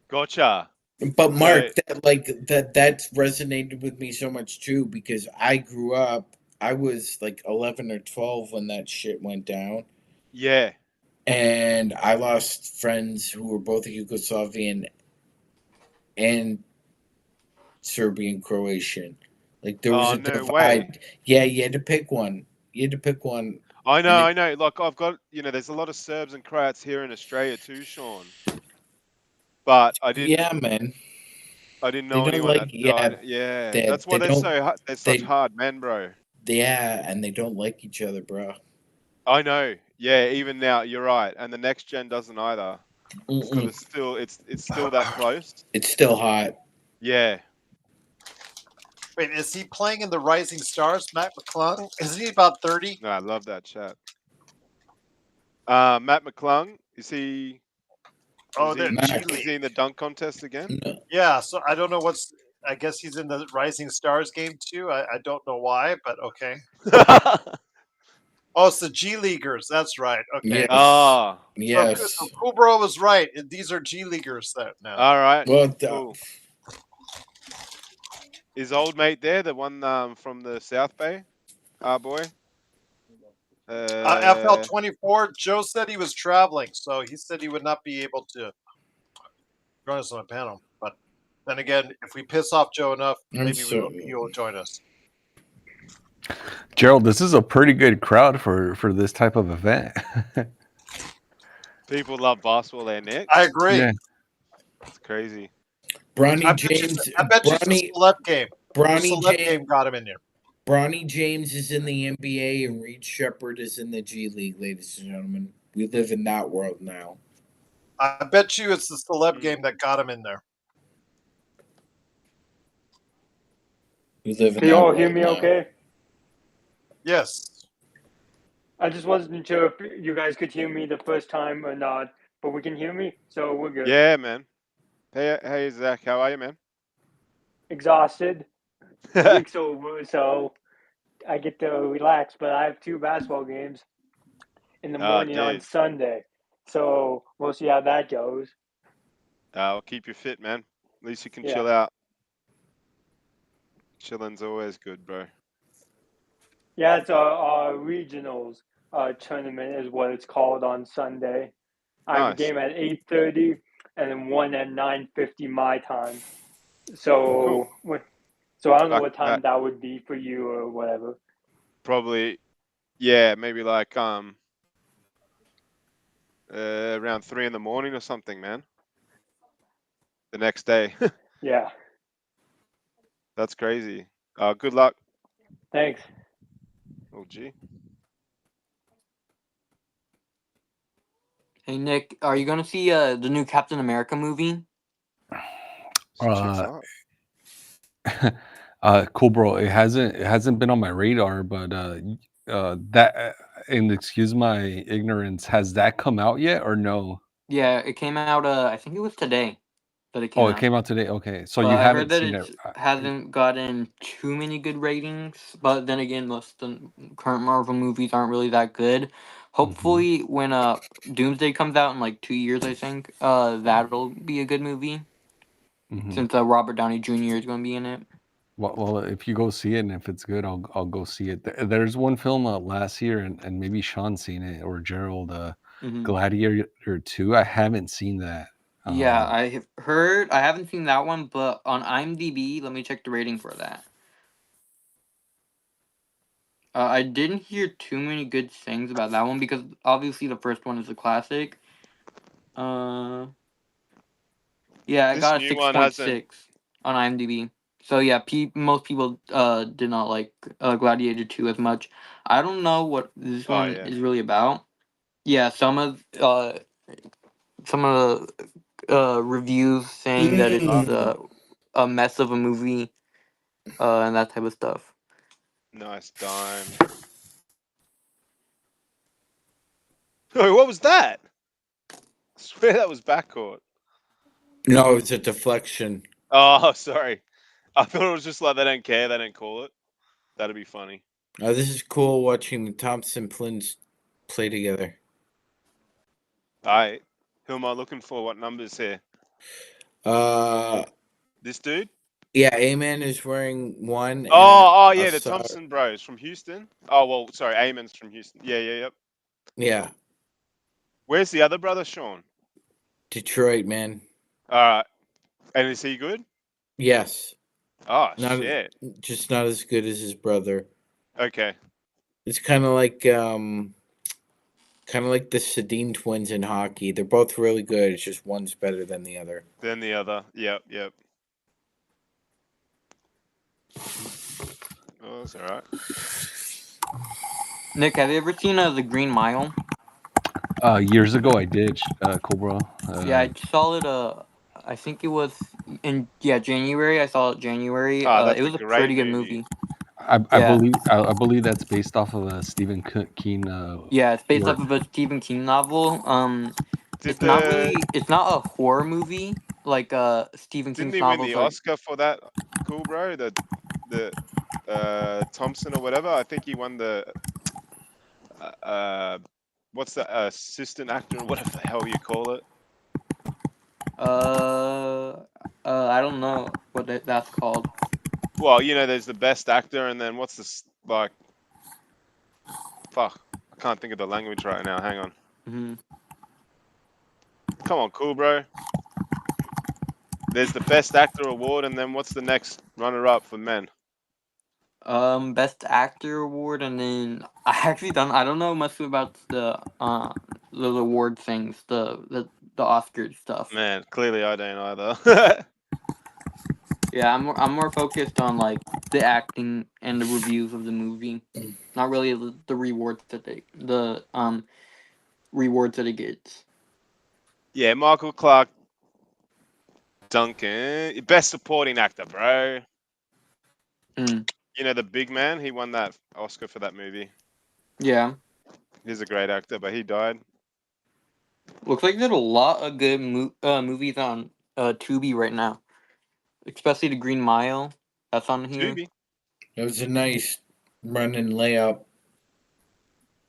Gotcha. But Mark, that resonated with me so much too, because I grew up. I was like 11 or 12 when that shit went down. Yeah. And I lost friends who were both Yugoslavian and Serbian Croatian. Like there was a divide. Way. Yeah, you had to pick one. I know. Like I've got, there's a lot of Serbs and Croats here in Australia too, Sean. But I didn't. Yeah, man. I didn't know anyone that died. Yeah. That's why they're such hard men, bro. Yeah, and they don't like each other, bro. I know. Yeah, even now, you're right. And the next gen doesn't either. So it's still that close. It's still hot. Yeah. Wait, is he playing in the Rising Stars, Matt McClung? Isn't he about 30? No, I love that chat. Matt McClung, is he? Oh, is he in the dunk contest again? Yeah, so I don't know what's. I guess he's in the Rising Stars game too. I don't know why, but okay. Oh, it's the G Leaguers. That's right. Okay. Yes. Ah, Yes. So Kubro was right. These are G Leaguers now. all right. Well, Cool. Is old mate there, the one from the South Bay? Our boy. FL24. Joe said he was traveling, so he said he would not be able to join us on a panel. But then again, if we piss off Joe enough, maybe he will join us. Gerald, this is a pretty good crowd for this type of event. People love basketball there, Nick. I agree. Yeah. It's crazy. Bronny James. I bet you it's a celeb game. Bronny Celeb James game got him in there. Bronny James is in the NBA and Reed Shepherd is in the G League, ladies and gentlemen. We live in that world now. I bet you it's the celeb game that got him in there. We live in Can you all hear me okay? Yes. I just wasn't sure if you guys could hear me the first time or not, but we can hear me, so we're good. Yeah, man. Hey, Zach, how are you, man? Exhausted. Week's over, so I get to relax, but I have 2 basketball games in the morning on Sunday, so we'll see how that goes. I'll keep you fit, man. At least you can chill out. Chilling's always good, bro. Yeah, it's our regionals tournament is what it's called on Sunday. I have a game at 8:30 and then one at 9:50 my time. So, so I don't know what time that would be for you or whatever. Probably, yeah, maybe like around 3 in the morning or something, man. The next day. Yeah. That's crazy. Good luck. Thanks. Oh, gee. Hey Nick, are you gonna see the new Captain America movie? Cool, bro. It hasn't been on my radar, but that and excuse my ignorance, has that come out yet or no? Yeah, it came out. I think it was today that it came out. Oh, it came out today. Okay, so But you I haven't heard that seen it it. hasn't gotten too many good ratings. But then again, most of the current Marvel movies aren't really that good. Hopefully, when Doomsday comes out in like 2 years, I think that'll be a good movie. Since Robert Downey Jr. is going to be in it. Well, if you go see it and if it's good, I'll go see it. There's one film last year, and maybe Sean's seen it or Gerald, Gladiator 2. I haven't seen that. Yeah, I have heard. I haven't seen that one, but on IMDb, let me check the rating for that. I didn't hear too many good things about that one because obviously the first one is a classic. Yeah, I got a 6.6 on IMDb. So yeah, most people did not like Gladiator 2 as much. I don't know what this one is really about. Yeah, some of the reviews saying that it's a mess of a movie and that type of stuff. Nice dime. Oh, what was that? I swear that was backcourt. No, it's a deflection. Oh, sorry. I thought it was just like they don't care, they don't call it. That'd be funny. This is cool watching the Thompson twins play together. Alright. Who am I looking for? What numbers here? This dude? Yeah, A-Man is wearing 1. Oh, yeah, the Thompson bros from Houston. Oh, well, sorry, A-Man's from Houston. Yeah. Yeah. Where's the other brother, Sean? Detroit, man. Alright. And is he good? Yes. Oh, shit. Just not as good as his brother. Okay. It's kind of like the Sedin twins in hockey. They're both really good. It's just one's better than the other. Yep. Oh, that's alright. Nick, have you ever seen The Green Mile? Years ago, I did, Cobra. Yeah, I saw it. I think it was in January. I saw it January. It was a pretty good movie. I believe that's based off of a Stephen King. Yeah, it's based off of a Stephen King novel. It's not a horror movie. like Stephen Didn't King's he win the novels. Like, Oscar for that? Cool, bro. The Thompson or whatever. I think he won the what's the assistant actor or whatever the hell you call it. I don't know what that's called. Well, you know, there's the best actor, and then what's this like? Fuck, I can't think of the language right now. Hang on. Mm-hmm. Come on, cool, bro. There's the best actor award, and then what's the next runner-up for men? Best actor award, and then I don't know much about the award things, the Oscars stuff. Man, clearly I don't either. Yeah, I'm more focused on like the acting and the reviews of the movie, not really the rewards that rewards that it gets. Yeah, Michael Clark Duncan, best supporting actor, bro. Mm. You know the big man. He won that Oscar for that movie. Yeah, He's a great actor, but he died. looks like there's a lot of good movies on Tubi right now, especially the Green Mile. That's on here. Tubi. It was a nice running layup.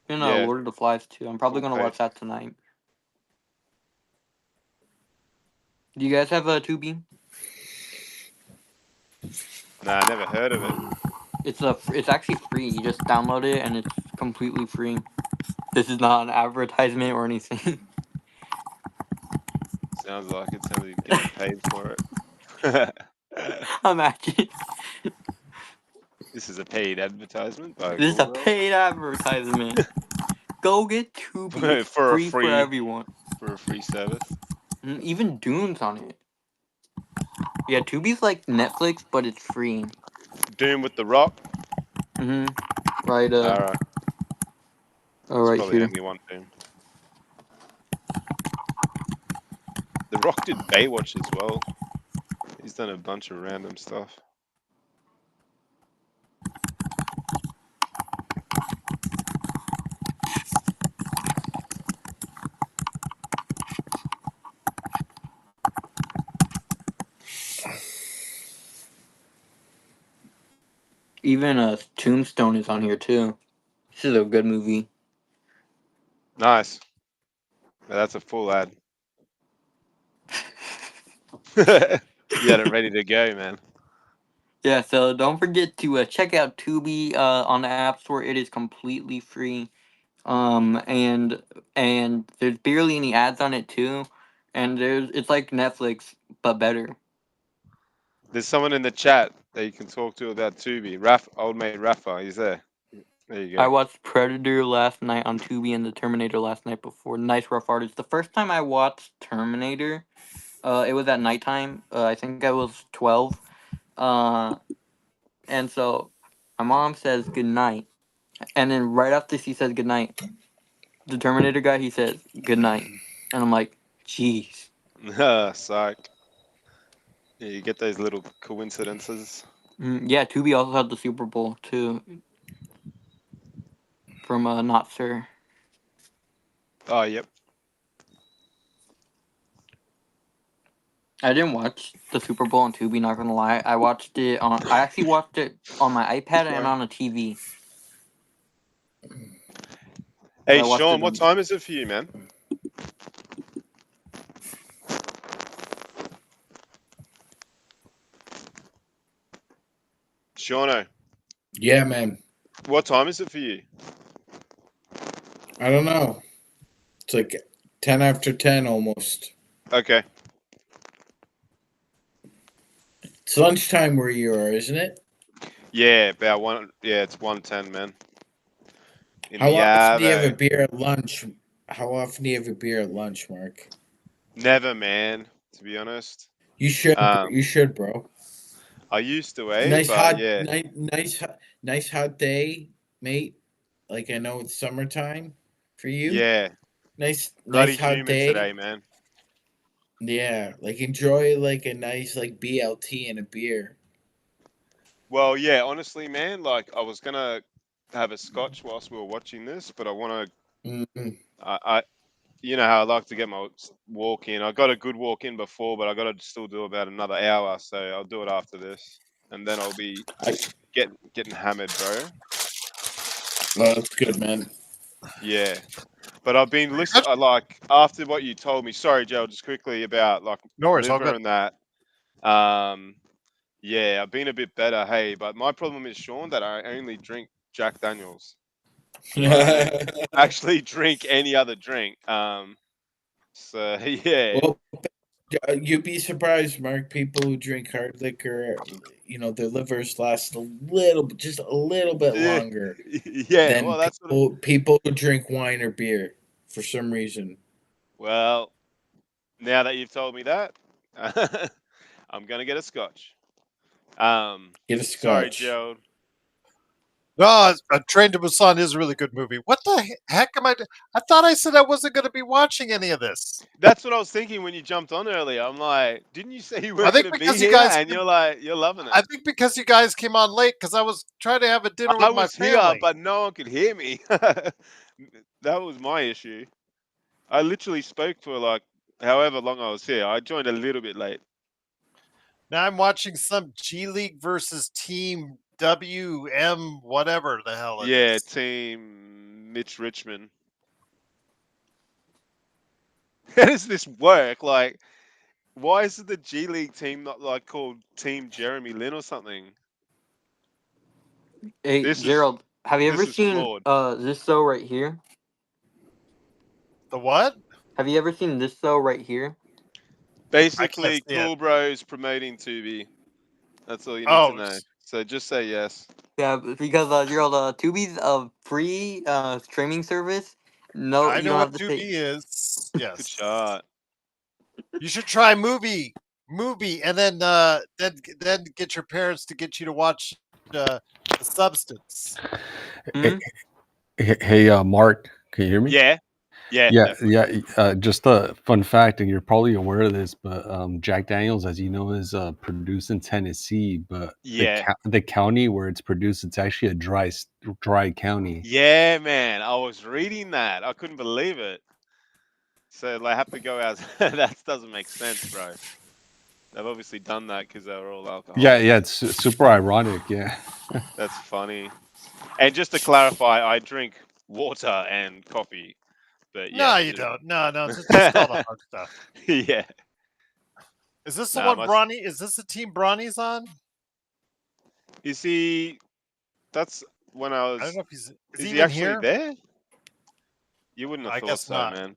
And Yeah. Lord of the Flies too. I'm probably Full gonna page. watch that tonight. Do you guys have a Tubi? Nah, I never heard of it. It's actually free. You just download it and it's completely free. This is not an advertisement or anything. Sounds like it. Sounds like you're getting paid for it. Imagine. This is a paid advertisement. By This is a Google. paid advertisement. Go get Tubi. It's For a free for everyone. For a free service. Even Dune's on it. Yeah, Tubi's like Netflix, but it's free. Doom with the Rock. Mm-hmm. Right. Alright. All right Probably here. only one Doom. The Rock did Baywatch as well. He's done a bunch of random stuff. Even Tombstone is on here too. This is a good movie. Nice. Yeah, that's a full ad. You had it ready to go, man. Yeah, so don't forget to check out Tubi on the App Store. It is completely free. And there's barely any ads on it too. And it's like Netflix but better. There's someone in the chat that you can talk to about Tubi. Old mate Rafa, he's there. There you go. I watched Predator last night on Tubi and the Terminator last night before. Nice rough artist. The first time I watched Terminator, it was at nighttime. I think I was 12. And so my mom says good night. And then right after she says good night, the Terminator guy, he says good night. And I'm like, jeez. Psych. Yeah, you get those little coincidences. Yeah, Tubi also had the Super Bowl too. From Not Sir. Oh, yep. I didn't watch the Super Bowl on Tubi, not gonna lie. I actually watched it on my iPad and on a TV. Hey, Sean, what time is it for you, man? Shauno. Yeah, man. What time is it for you? I don't know. It's like 10 after 10 almost. Okay. It's lunchtime where you are, isn't it? Yeah, about one. Yeah, it's 1:10, man. How often do you have a beer at lunch? How often do you have a beer at lunch, Mark? Never, man. To be honest. You should. You should, bro. I used to, Nice but hot, yeah. nice hot day, mate. Like I know it's summertime for you. Yeah. Nice Bloody hot humid day today, man. Yeah, like enjoy like a nice like BLT and a beer. Well, yeah, honestly, man, like I was gonna have a scotch whilst we were watching this, but I want to. Mm-hmm. you know how I like to get my walk in. I got a good walk in before, but I got to still do about another hour, so I'll do it after this, and then I'll be getting hammered, bro. Well, that's good, man. Yeah, but I've been listening. Like after what you told me. Sorry, Joe. Just quickly about like No worries, all liver good. and that. Yeah, I've been a bit better. Hey, but my problem is, Sean, that I only drink Jack Daniels. I don't actually drink any other drink. So yeah. Well, you'd be surprised, Mark. People who drink hard liquor, their livers last just a little bit longer Yeah, than well, that's what people who drink wine or beer for some reason. well, now that you've told me that, I'm gonna get a scotch. Get a Sorry, scotch. Gerald. No, Train to Busan is a really good movie. What the heck am I? I thought I said I wasn't going to be watching any of this. That's what I was thinking when you jumped on earlier. I'm like, didn't you say you I weren't think gonna be because you here? guys, And you're like, you're loving I it. think because you guys came on late because I was trying to have a dinner I with my was here, family. but no one could hear me. That was my issue. I literally spoke for like however long I was here. I joined a little bit late. Now I'm watching some G League versus Team WM, whatever the hell it Yeah, is. Team Mitch Richmond. How does this work? Like, why is the G League team not like called Team Jeremy Lin or something? Hey, This is Gerald, have you ever this is seen flawed. this show right here? The what? Have you ever seen this show right here? I can't Basically, see it. Cool Bros promoting Tubi. That's all you need to Oh, know. So just say yes. Yeah, because Gerald, Tubi's a free streaming service. No, I you know don't what have to 2B pay. is. Good Yes. shot. You should try movie, and then get your parents to get you to watch The Substance. Hmm? Hey, Mark, can you hear me? Yeah. Yeah, Yeah, definitely. yeah. Just a fun fact, and you're probably aware of this, but Jack Daniels, as you know, is produced in Tennessee, but Yeah. the county where it's produced, it's actually a dry county. Yeah, man. I was reading that. I couldn't believe it. So they have to go out. That doesn't make sense, bro. They've obviously done that because they were all Yeah, alcoholics. yeah. It's super ironic. Yeah. That's funny. And just to clarify, I drink water and coffee. But No, yeah. you don't. No, just all the hard stuff. Yeah. Is this the Nah, one Bronny? Is this the team Bronny's on? is he? That's when I I don't was. know if he's. Is Is he he even actually here? there? You wouldn't have I thought guess so, not. man.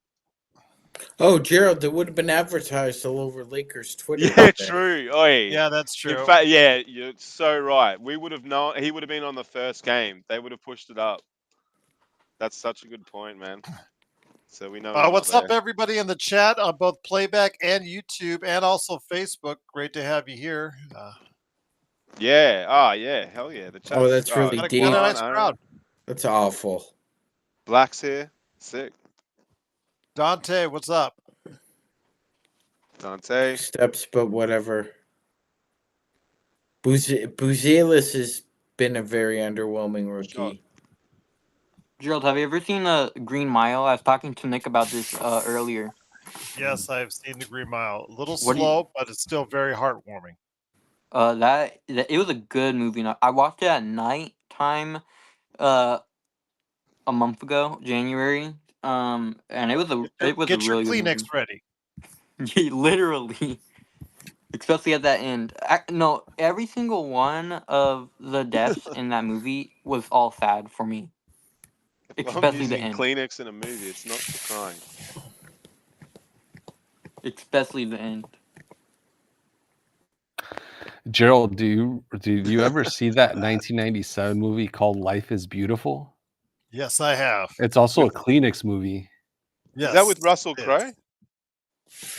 Oh, Gerald, it would have been advertised all over Lakers Twitter. Yeah, today. true. Oi. Yeah, that's In true. fact, yeah, you're so right. We would have known. He would have been on the first game. They would have pushed it up. That's such a good point, man. So we know he's not What's up, there. everybody in the chat on both playback and YouTube, and also Facebook? Great to have you here. Yeah. Ah, yeah. Hell yeah. The chat's. Oh, that's really Got a deep. nice crowd. That's awful. Black's here. Sick. Dante, what's up? Dante. Steps, but whatever. Buzelis has been a very underwhelming rookie. Gerald, have you ever seen Green Mile? I was talking to Nick about this earlier. Yes, I've seen the Green Mile. A little What do you- slow, but it's still very heartwarming. That it was a good movie. I watched it at night time, a month ago, January. And it was a Get your really good Kleenex movie. ready. Literally, especially at that end. No, every single one of the deaths in that movie was all sad for me. If I'm Especially the using end. Kleenex in a movie, it's not for crying. Especially the end. Gerald, did you ever see that 1997 movie called Life is Beautiful? Yes, I have. It's also a Kleenex movie. Yes. Is that with Russell Crowe?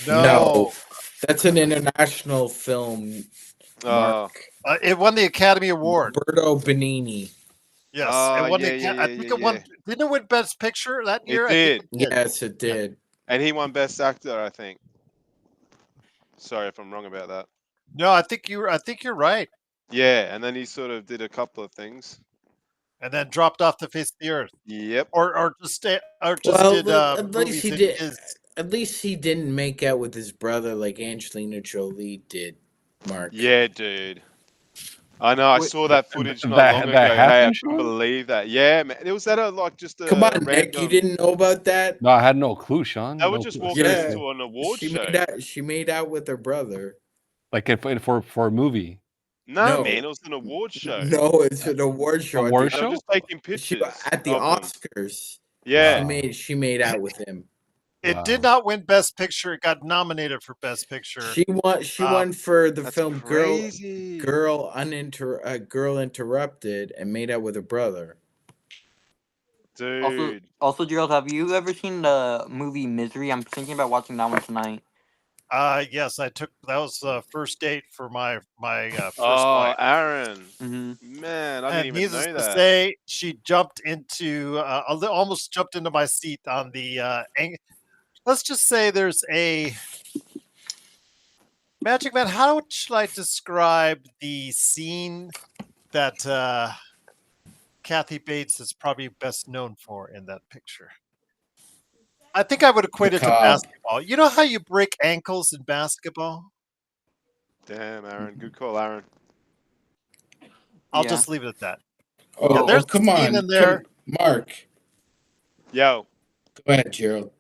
No. That's an international film. Mark. It won the Academy Award. Roberto Benigni. Yes, Oh, it won yeah, the. yeah, I yeah, think yeah, it won. yeah. Didn't it win Best Picture that year? It I think did. it did. Yes, it did. And he won Best Actor, I think. Sorry if I'm wrong about that. No, I think you're right. Yeah, and then he sort of did a couple of things. and then dropped off the face of the earth, Yep. or just Well, did at least movies he in did. his. At least he didn't make out with his brother like Angelina Jolie did. Mark. Yeah, dude. I know. I Wait, saw that footage not That long that ago. Hey, I happened, couldn't Sean? believe that. Yeah, man. It was that like just Come a on, Nick. You random. didn't know about that? No, I had no clue, Sean. They were No just clue. walking Yeah. Seriously. into an award She show. made out. She made out with her brother. Like for a movie. No, No. man. It was an award show. No, it's an award show. Award at They were show? just taking the, she, pictures at the of them. Oscars. Yeah. Wow. She made out with him. It did Wow. not win Best Picture. It got nominated for Best Picture. She won for the That's film crazy. Girl Interrupted and made out with her brother. Dude. Also, Gerald, have you ever seen the movie Misery? I'm thinking about watching that one tonight. Yes, I took that was first date for my first Oh, wife. Aaron. Mm-hmm. Man, I And didn't even needless know to that. say, she jumped into almost jumped into my seat on the. Let's just say there's a Magic Man. How should I describe the scene that Kathy Bates is probably best known for in that picture? I think I would equate it to basketball. You know how you break ankles in basketball? Damn, Aaron. Good call, Aaron. I'll Yeah. just leave it at that. Oh, there's come a scene on, in there. Mark. Yo. Go ahead, Gerald.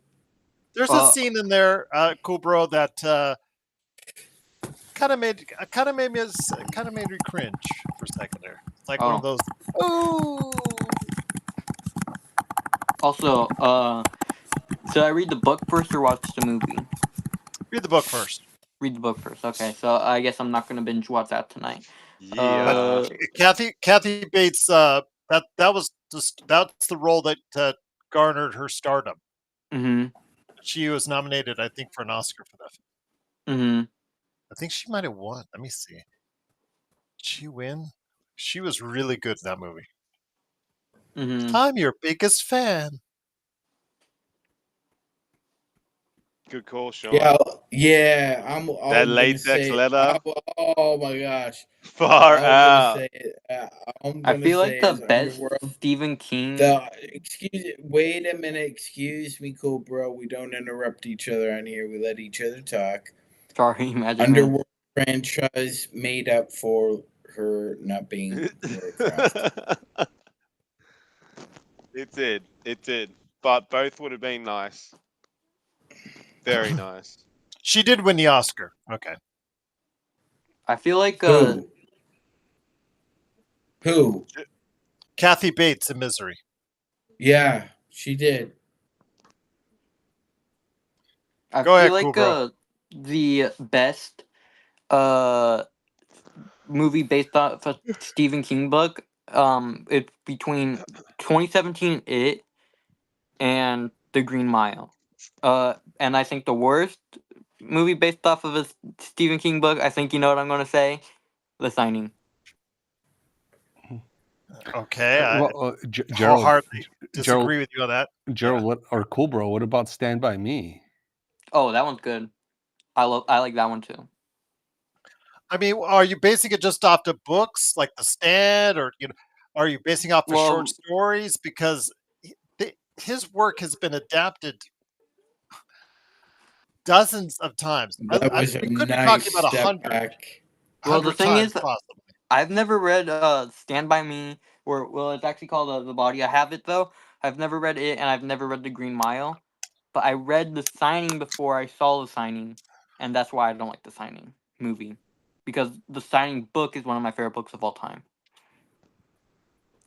There's a scene in there, cool bro, that kind of made me cringe for a second there. It's like one of those. Ooh. Also, should I read the book first or watch the movie? Read the book first. Read the book first. Okay, so I guess I'm not gonna binge watch that tonight. Yeah. Kathy Bates. That's the role that garnered her stardom. Mm-hmm. She was nominated, I think, for an Oscar for that. Mm-hmm. I think she might have won. Let me see. Did she win? She was really good in that movie. Mm-hmm. I'm your biggest fan. Good call, Sean. Yeah. I'm that gonna latex say, leather. Oh my gosh. Far out. I feel like the best Stephen King. Wait a minute. Excuse me, cool bro. We don't interrupt each other on here. We let each other talk. Sorry, Magic Underworld franchise made up for her not being choreographed. It did. But both would have been nice. Very nice. She did win the Oscar. Okay. I feel like Who? Kathy Bates in Misery. Yeah, she did. I Go feel ahead, like cool bro. The best movie based off a Stephen King book. It's between 2017 It and The Green Mile. And I think the worst movie based off of a Stephen King book, I think you know what I'm gonna say, The Signing. Okay, Gerald, wholeheartedly disagree with you on that. Gerald, what or cool bro? What about Stand by Me? Oh, that one's good. I like that one too. I mean, are you basing it just off the books, like The Stand, or are you basing off the short stories? Because his work has been adapted dozens of times. That was we a could be nice talking about step back. Well, the thing is, possibly. I've never read Stand by Me, or it's actually called The Body. I have it though. I've never read it, and I've never read The Green Mile. But I read The Signing before I saw The Signing, and that's why I don't like The Signing movie, because The Signing book is one of my favorite books of all time,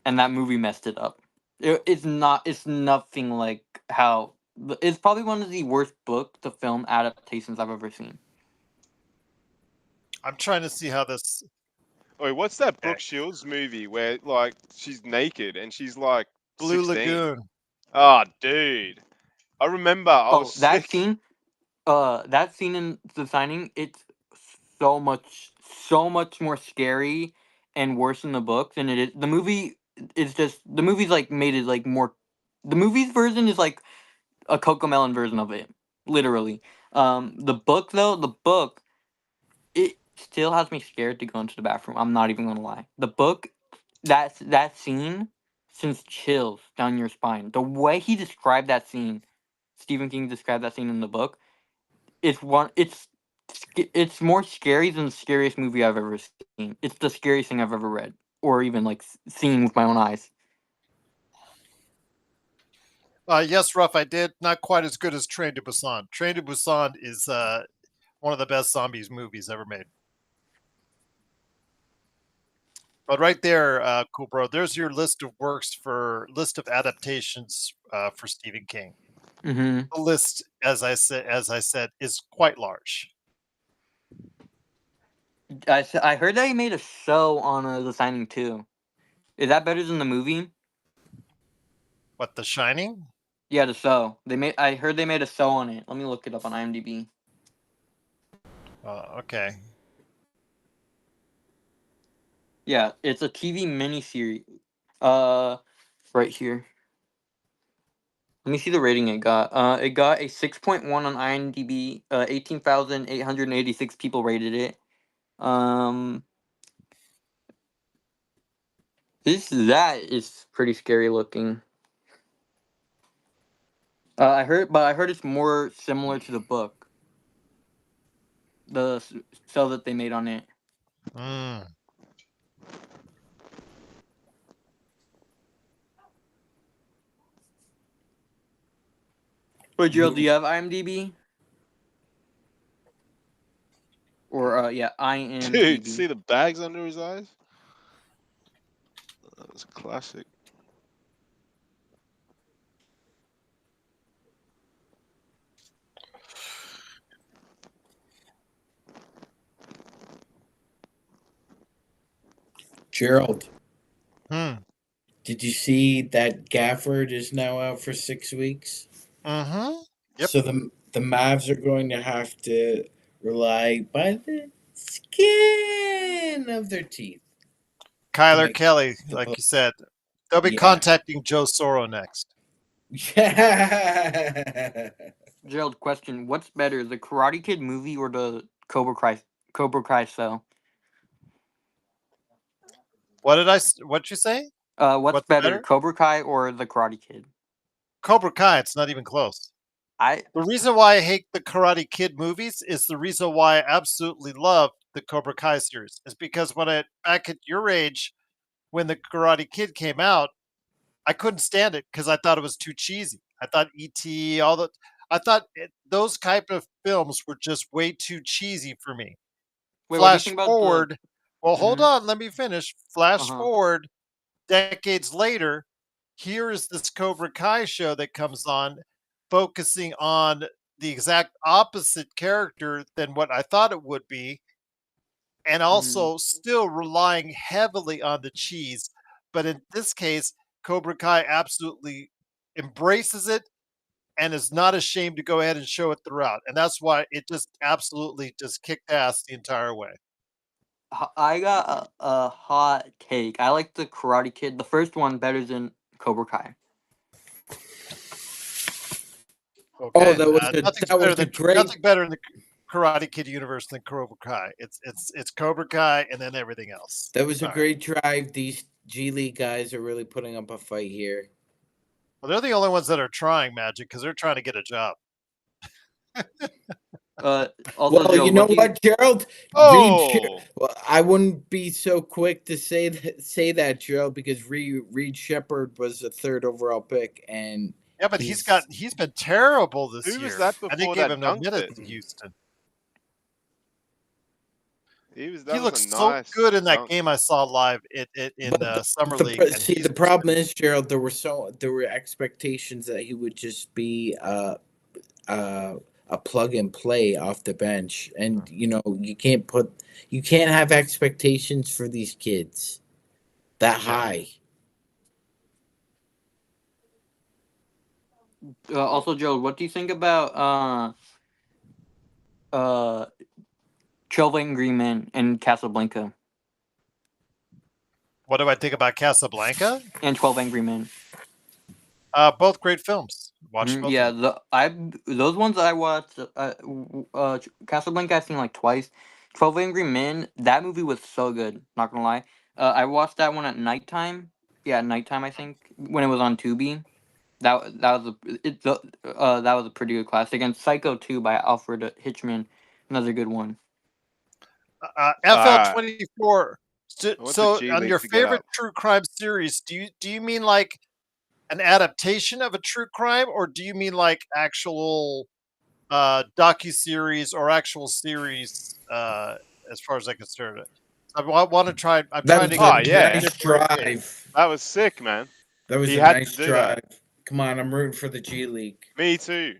and that movie messed it up. It's nothing like how. It's probably one of the worst book to film adaptations I've ever seen. I'm trying to see how this. Wait, what's that Brooke Shields movie where like she's naked and she's like Blue 16? Lagoon? Oh, dude, I remember. That scene. That scene in The Signing, it's so much more scary and worse in the book than it is. The movie is just the movie's like made it like more. The movie's version is like a Cocomelon version of it, literally. The book though, it still has me scared to go into the bathroom. I'm not even gonna lie. The book, that scene sends chills down your spine. The way he described that scene, Stephen King described that scene in the book. It's more scary than the scariest movie I've ever seen. It's the scariest thing I've ever read, or even like seen with my own eyes. Yes, Ruff, I did. Not quite as good as Train to Busan. Train to Busan is one of the best zombies movies ever made. But right there, cool bro. There's your list of adaptations for Stephen King. Mm-hmm. The list, as I said, is quite large. I heard that he made a show on The Signing too. Is that better than the movie? What, The Shining? Yeah, the show. I heard they made a show on it. Let me look it up on IMDb. Okay. Yeah, it's a TV miniseries. Right here. Let me see the rating it got. It got a 6.1 on IMDb. 18,886 people rated it. That is pretty scary looking. I heard it's more similar to the book. The show that they made on it. Wait, Gerald, do you have IMDb? Or IMDb. Dude, see the bags under his eyes? That was classic. Gerald, Did you see that Gafford is now out for 6 weeks? Mm-hmm. Yep. So the Mavs are going to have to rely by the skin of their teeth. Kyler Kelly, like you said. They'll be contacting Joe Soro next. Yeah. Gerald, question: what's better, the Karate Kid movie or the Cobra Kai show? What'd you say? What's better, Cobra Kai or the Karate Kid? Cobra Kai. It's not even close. The reason why I hate the Karate Kid movies is the reason why I absolutely love the Cobra Kai series. Is because back at your age, when the Karate Kid came out, I couldn't stand it because I thought it was too cheesy. I thought E.T., those type of films were just way too cheesy for me. Wait, Flash forward. Well, hold Mhm. on. Let me finish. Flash forward decades later. Here is this Cobra Kai show that comes on, focusing on the exact opposite character than what I thought it would be, and also still relying heavily on the cheese. But in this case, Cobra Kai absolutely embraces it and is not ashamed to go ahead and show it throughout. And that's why it just absolutely just kicked ass the entire way. I got a hot take. I like the Karate Kid, the first one, better than Cobra Kai. Okay. Oh, that was great. Nothing better in the Karate Kid universe than Cobra Kai. It's Cobra Kai and then everything else. That was a great drive. These G League guys are really putting up a fight here. Well, they're the only ones that are trying, Magic, because they're trying to get a job. Also, well, Joe, you know what, Gerald? Oh, well, I wouldn't be so quick to say that, Gerald, because Reed Shepard was the 3rd overall pick, and yeah, but he's been terrible this year. Who was that before I didn't give him no minutes in Houston. He looked so good in that game I saw live in Summer League. See, the problem is, Gerald, there were expectations that he would just be a plug and play off the bench, and you can't have expectations for these kids that high. Also, Joe, what do you think about 12 Angry Men and Casablanca? What do I think about Casablanca? And 12 Angry Men. Both great films. Watch both. Yeah, those ones I watched. Casablanca I've seen like twice. 12 Angry Men, that movie was so good. Not gonna lie. I watched that one at nighttime, at nighttime. I think when it was on Tubi. That was a pretty good classic. And Psycho 2 by Alfred Hitchman, another good one. FL24. I want the So G on League your to get favorite up. true crime series, do you mean like an adaptation of a true crime, or do you mean like actual docu-series or actual series as far as I concern it? I want to try. I'm That trying was to Oh, a yeah. nice differentiate. drive. That was sick, man. That was He a had to nice do that. drive. Come on, I'm rooting for the G League. Me too.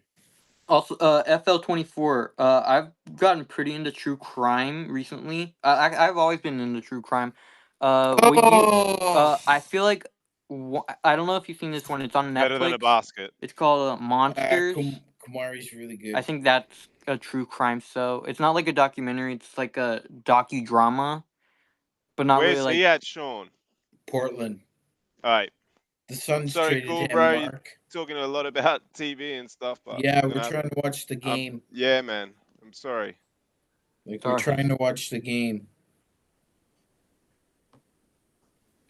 Also, FL24. I've gotten pretty into true crime recently. I've always been into true crime. Would you? Oh, I feel like I don't know if you've seen this one. It's on Better than a Netflix. basket. It's called Monsters. Kumari's really good. I think that's a true crime. So it's not like a documentary. It's like a docudrama, but not Where's really he like. at, Sean? Portland. All right. The Suns Sorry, traded cool, him, bro. You're Mark. talking a lot about TV and stuff, but Yeah, I'm we're gonna trying to watch the game. yeah, man. I'm sorry. Like, Sorry. we're trying to watch the game.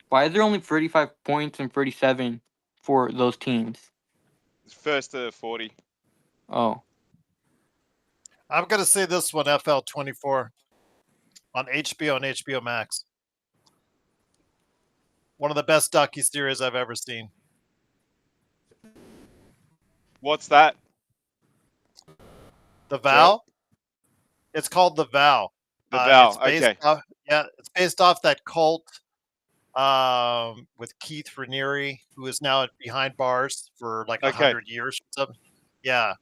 Why is there only 35 points and 37 for those teams? First to 40. Oh. I'm gonna say this one, FL24, on HBO and HBO Max. One of the best docu-series I've ever seen. What's that? The Vow. It's called The Vow. The Vow. It's based Okay. off, it's based off that cult with Keith Raniere, who is now behind bars for like 100 years or something. Yeah.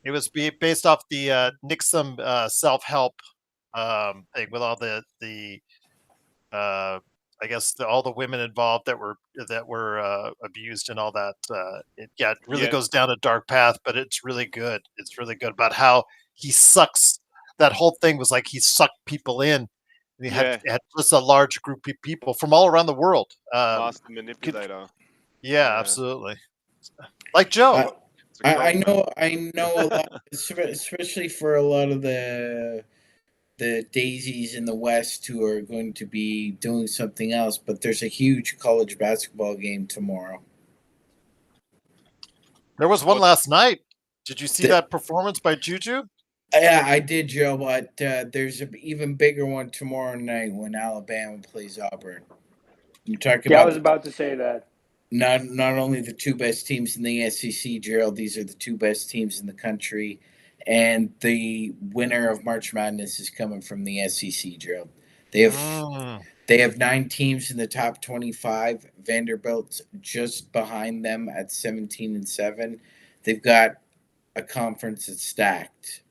It was based off the Nixon self-help thing with all the I guess all the women involved that were abused and all that. It really goes down a dark path, but it's really good. It's really good about how he sucks. That whole thing was like he sucked people in. And he had just a large group of people from all around the world. Master manipulator. Yeah, absolutely. Like Joe. I know a lot, especially for a lot of the daisies in the West who are going to be doing something else, but there's a huge college basketball game tomorrow. There was one last night. Did you see that performance by Juju? Yeah, I did, Joe, but there's an even bigger one tomorrow night when Alabama plays Auburn. You're talking about I was about to say that. Not only the two best teams in the SEC, Gerald, these are the two best teams in the country. And the winner of March Madness is coming from the SEC, Gerald. They have 9 teams in the top 25. Vanderbilt's just behind them at 17-7. They've got a conference that's stacked.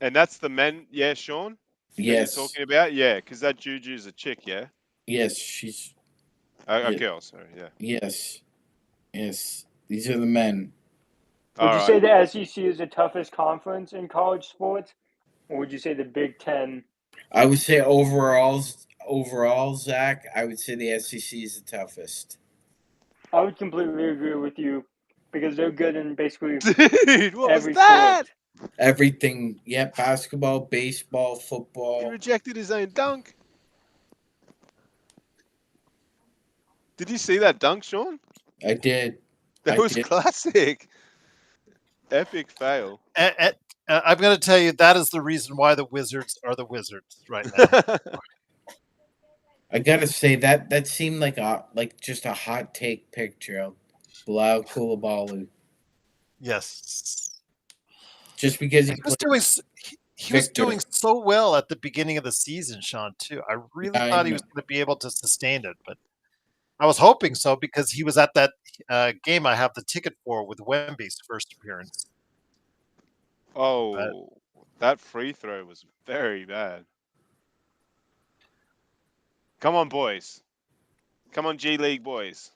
And that's the men, yeah, Sean? Yes. That you're talking about? Yeah, because that Juju's a chick, yeah? Yes, she's... A girl, sorry, yeah. Yes. These are the men. Would you say the SEC is the toughest conference in college sports? Or would you say the Big Ten? I would say overall, Zach, I would say the SEC is the toughest. I would completely agree with you because they're good in basically every sport. Everything. Yeah, basketball, baseball, football. He rejected his own dunk. Did you see that dunk, Sean? I did. That was classic. Epic fail. I'm going to tell you that is the reason why the Wizards are the Wizards right now. I gotta say that seemed like just a hot take pick, Gerald. Bilal Coulibaly. Yes. Just because he was doing so well at the beginning of the season, Sean, too. I really thought he was going to be able to sustain it, but I was hoping so because he was at that game I have the ticket for with Wemby's first appearance. Oh, that free throw was very bad. Come on, boys. Come on, G League boys.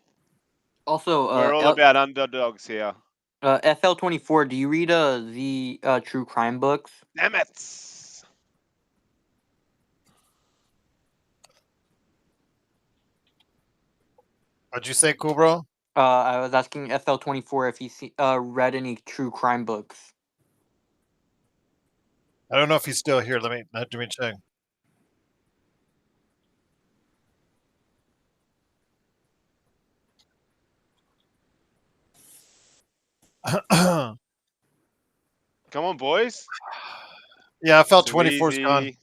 Also, we're all about underdogs here. FL24, do you read the true crime books? Damn it! What'd you say, cool bro? I was asking FL24 if he read any true crime books. I don't know if he's still here. Let me check. Yeah, Come on, boys. I felt Too 24's gone. easy.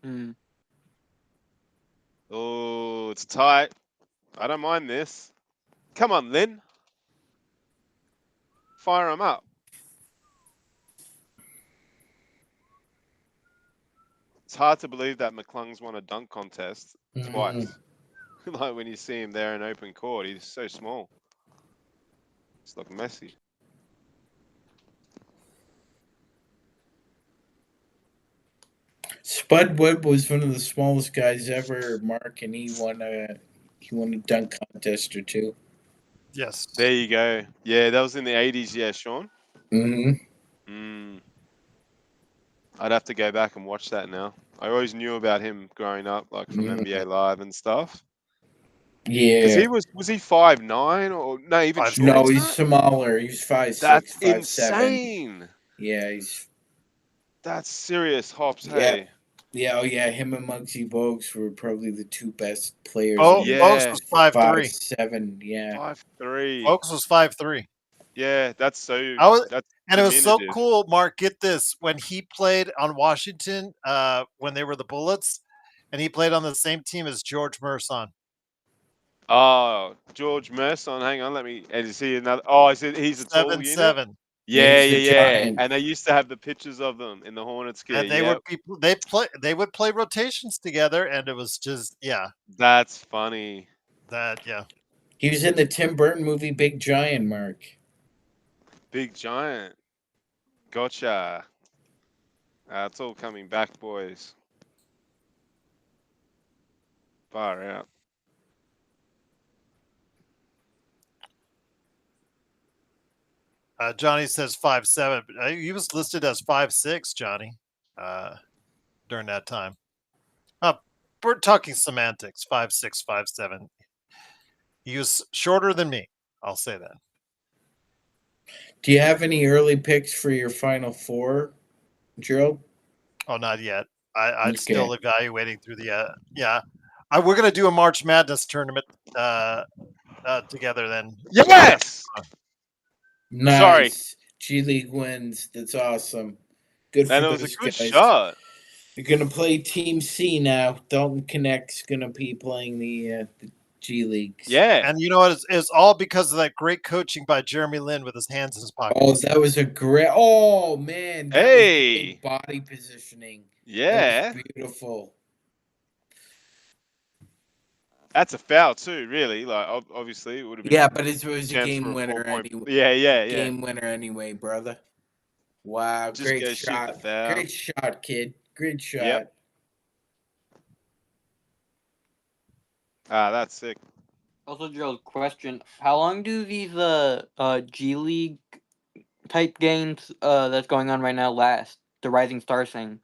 Mm. Oh, it's tight. I don't mind this. Come on, Lynn. Fire them up. It's hard to believe that McClung's won a dunk contest twice. Like when you see him there in open court, he's so small. It's like Messi. Spud Webb was one of the smallest guys ever, Mark, and he won a dunk contest or two. Yes. There you go. Yeah, that was in the 80s, yeah, Sean. Mm-hmm. I'd have to go back and watch that now. I always knew about him growing up, like from NBA Live and stuff. Because Yeah. he was he 5'9" or no, even 5'6". shorter No, than he's that? smaller. He's 5'6", That's 5'7". insane. Yeah, That's serious hops, yeah. hey. Yeah, oh yeah, him and Muggsy Bogues were probably the two best players. Oh, in Bogues Yeah. was 5'3". 5'7", yeah. 5'3". Bogues was 5'3". Yeah, that's And it was so diminutive. cool, Mark, get this, when he played on Washington, when they were the Bullets, and he played on the same team as George Merson. Oh, George Merson. Hang on, let me. And is he another? Oh, is it? He's a tall unit. 7'7". Yeah. He's a giant. And they used to have the pictures of them in the Hornets gear. And they would play rotations together, and it was just That's funny. He was in the Tim Burton movie Big Giant, Mark. Big Giant. Gotcha. It's all coming back, boys. Far out. Johnny says 5'7", but he was listed as 5'6", Johnny, during that time. We're talking semantics. 5'6", 5'7". He was shorter than me. I'll say that. Do you have any early picks for your Final Four, Gerald? Oh, not yet. I'm still evaluating through the we're gonna do a March Madness tournament together then. Yes. Nice. Sorry. G League wins. That's awesome. Good for And it those was a good guys. shot. You're gonna play Team C now. Dalton Connect's gonna be playing the G Leagues. Yeah. And you know what? It's all because of that great coaching by Jeremy Lin with his hands in his pockets. Oh, that was a great. Oh man, that was great body positioning. Yeah. That was beautiful. That's a foul too, really. Like obviously it would have been. Yeah, but it was a game winner anyway. Yeah. Game winner anyway, brother. Wow, Just great go shoot the shot. foul. Great shot, kid. Great shot. Yep. That's sick. Also, Gerald, question: how long do these G League type games that's going on right now last? The Rising Star things.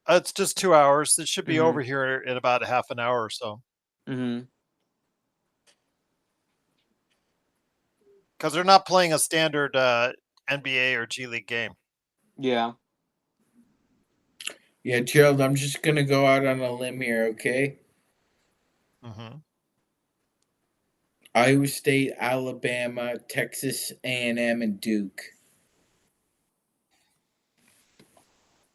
It's just 2 hours. It should be over here in about half an hour or so. Mm-hmm. Because they're not playing a standard NBA or G League game. Yeah. Yeah, Gerald, I'm just going to go out on a limb here, okay? Mm-hmm. Iowa State, Alabama, Texas A&M, and Duke.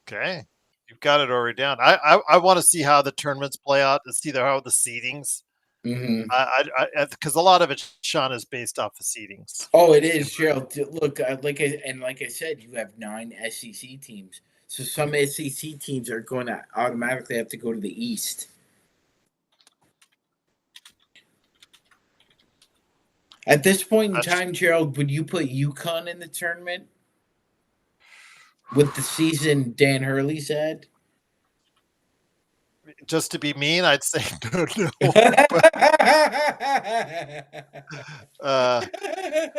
Okay. You've got it already down. I want to see how the tournaments play out, to see how the seedings. Because a lot of it, Sean, is based off the seedings. Oh, it is, Gerald. Look, like I said, you have 9 SEC teams. So some SEC teams are going to automatically have to go to the East. At this point in time, Gerald, would you put UConn in the tournament with the season Dan Hurley's had? Just to be mean, I'd say no.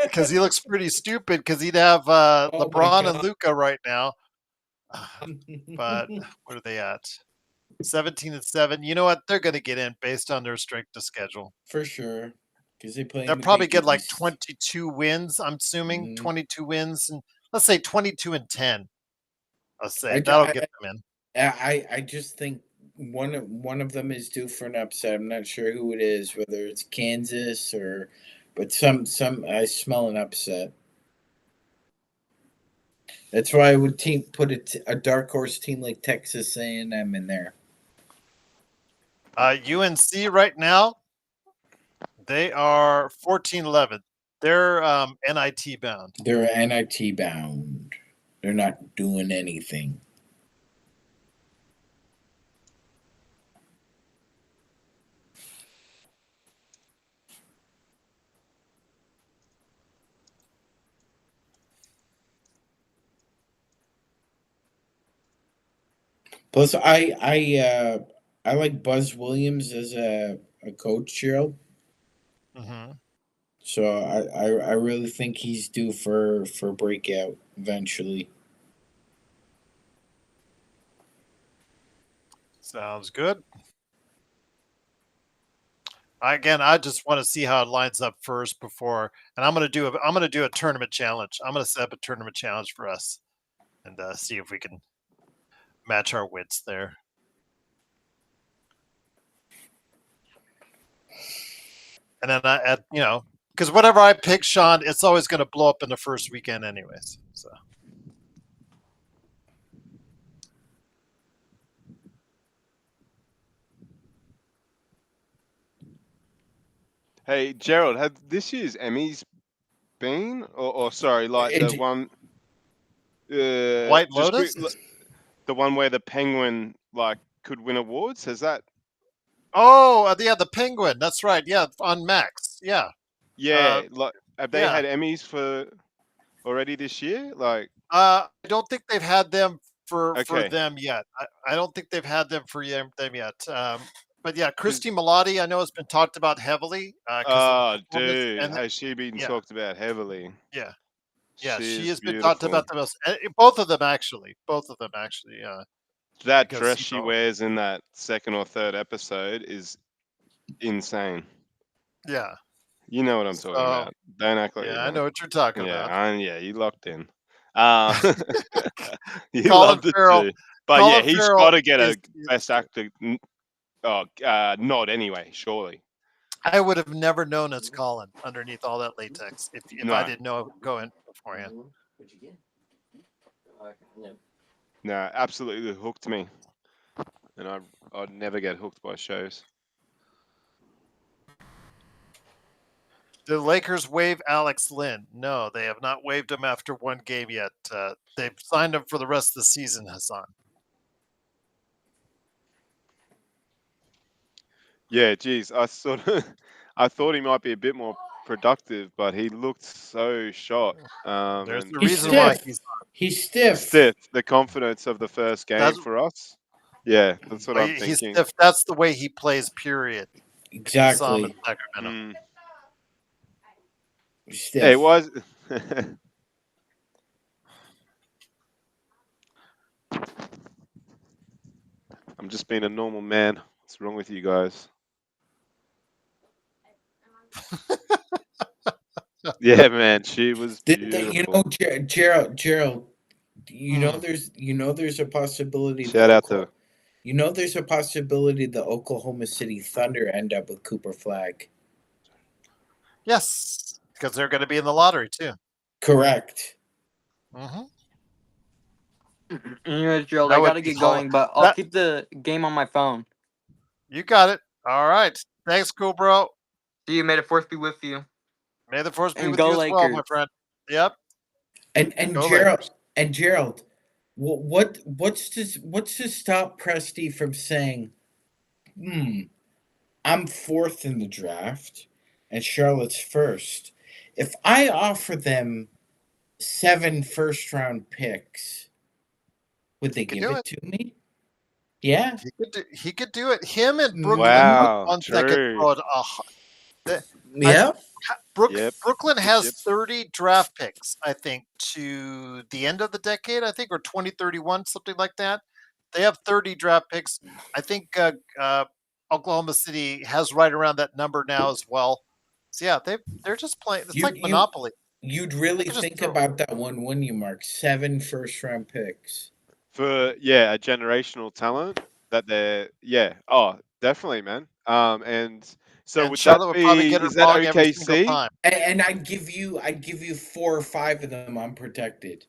Because he looks pretty stupid. Because he'd have LeBron and Luka right now. But what are they at? 17-7. You know what? They're going to get in based on their strength of schedule for sure. Because they'll probably get like 22 wins. I'm assuming 22 wins, and let's say 22-10. Let's say that'll get them in. I just think one of them is due for an upset. I'm not sure who it is, whether it's Kansas but some I smell an upset. That's why I would put a dark horse team like Texas A&M in there. UNC right now, they are 14-11. They're NIT bound. They're NIT bound. They're not doing anything. Plus, I like Buzz Williams as a coach, Gerald. Mm-hmm. So I really think he's due for breakout eventually. Sounds good. I just want to see how it lines up first before, and I'm gonna do a tournament challenge. I'm gonna set up a tournament challenge for us, and see if we can match our wits there. And then because whatever I pick, Sean, it's always going to blow up in the first weekend, anyways. So. Hey, Gerald, have this year's Emmys been, or sorry, like the one, White Lotus, the one where the penguin like could win awards? Has that? Oh, yeah, the Penguin. That's right. Yeah, on Max. Yeah. Yeah, like have they had Emmys for already this year? Like, I don't think they've had them for Okay. them yet. I don't think they've had them for them yet. But yeah, Christy Milotti, I know has been talked about heavily. Oh, dude, and has she been talked about heavily? Yeah, yeah, she is has been talked beautiful. about the most. Both of them actually. Yeah. That Because, dress she wears in that second or third episode is insane. Yeah. You know what I'm talking about. Don't act like you Yeah, I don't. know what you're talking Yeah, about. yeah, you locked in. You Colin loved it Farrell. too. But Colin yeah, he's Farrell got to get a is best actor nod anyway, surely. I would have never known it's Colin underneath all that latex if No. I didn't know going beforehand. No, absolutely hooked me. And I'd never get hooked by shows. The Lakers waive Alex Lynn. No, they have not waived him after one game yet. They've signed him for the rest of the season, Hassan. Yeah, geez, I thought he might be a bit more productive, but he looked so shot. There's the reason why he's stiff. Stiff. The confidence of the first game for us. Yeah, that's what I'm he's thinking. stiff. That's the way he plays. Period. Exactly. Stiff. Hey, was. I'm just being a normal man. What's wrong with you guys? Yeah, man, she was beautiful. Gerald, you know there's a possibility. Shout out to. There's a possibility the Oklahoma City Thunder end up with Cooper Flagg. Yes, because they're going to be in the lottery too. Correct. Mm-hmm. Anyways, Gerald, I got to get going, but I'll keep the game on my phone. You got it. All right. Thanks, cool bro. See you. May the force be with you. May the force be with you as well, my friend. Yep. And Gerald, what's to stop Presti from saying, I'm fourth in the draft and Charlotte's first. If I offer them 7 first-round picks, would they give it to me? Yeah, he could do it. Him and Brooklyn. Wow, one second. Yeah. Brooklyn has 30 draft picks, I think, to the end of the decade, I think, or 2031, something like that. They have 30 draft picks. I think Oklahoma City has right around that number now as well. So yeah, they're just playing. It's like Monopoly. You'd really think about that one, wouldn't you, Mark? 7 first-round picks for a generational talent that they're definitely, man. And so would that be is that OKC? And I'd give you 4 or 5 of them unprotected.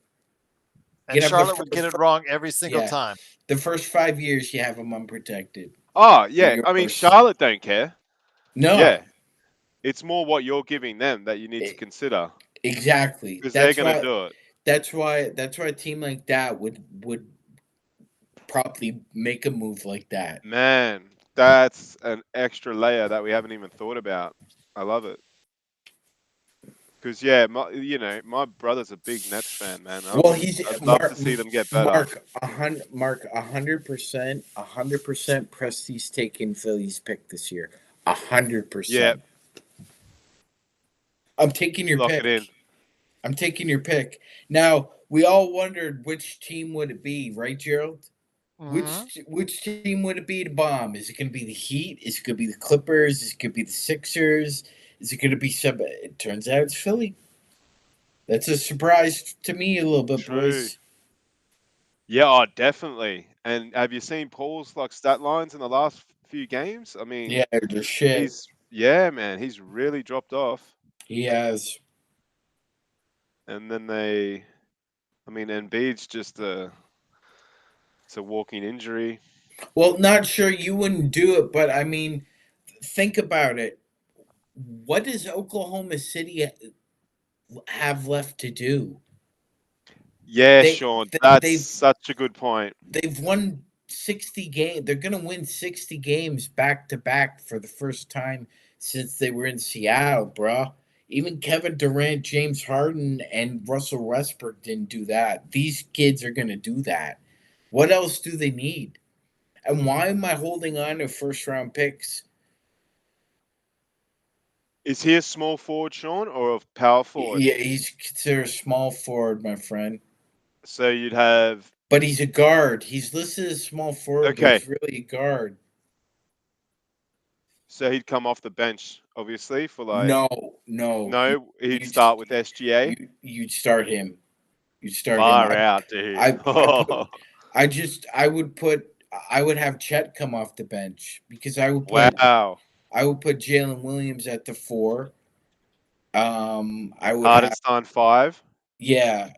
And Charlotte would get it wrong every single time. The first 5 years, you have them unprotected. Oh yeah, I mean Charlotte don't care. No. Yeah, it's more what you're giving them that you need to consider. Exactly, because they're gonna do it. That's why a team like that would probably make a move like that. Man, that's an extra layer that we haven't even thought about. I love it. Because my brother's a big Nets fan, man. I'd love to see them get better. Mark, 100%, Presti's taking Philly's pick this year. 100%. Yeah. I'm taking your Lock pick. it in. I'm taking your pick. Now, we all wondered which team would it be, right, Gerald? Which team would it be to bomb? Is it going to be the Heat? Is it going to be the Clippers? Is it going to be the Sixers? Is it going to be some? It turns out it's Philly. That's a surprise to me a little bit, boys. Yeah, definitely. And have you seen Paul's stat lines in the last few games? I mean, yeah, they're shit. Man, he's really dropped off. He has. And then Embiid's just it's a walking injury. Well, not sure you wouldn't do it, but I mean, think about it. What does Oklahoma City have left to do? Yeah, Sean, that's such a good point. They've won 60 games. They're going to win 60 games back to back for the first time since they were in Seattle, bro. Even Kevin Durant, James Harden, and Russell Westbrook didn't do that. These kids are going to do that. What else do they need? And why am I holding on to first-round picks? Is he a small forward, Sean, or a power forward? Yeah, he's considered a small forward, my friend. So you'd have... But he's a guard. He's listed as small forward, but he's really a guard. So he'd come off the bench, obviously, for No, he'd start with SGA? You'd start him. You'd start Far him. out, dude. I would have Chet come off the bench because I would put Jalen Williams at the 4. I would Hardenstein 5. Yeah.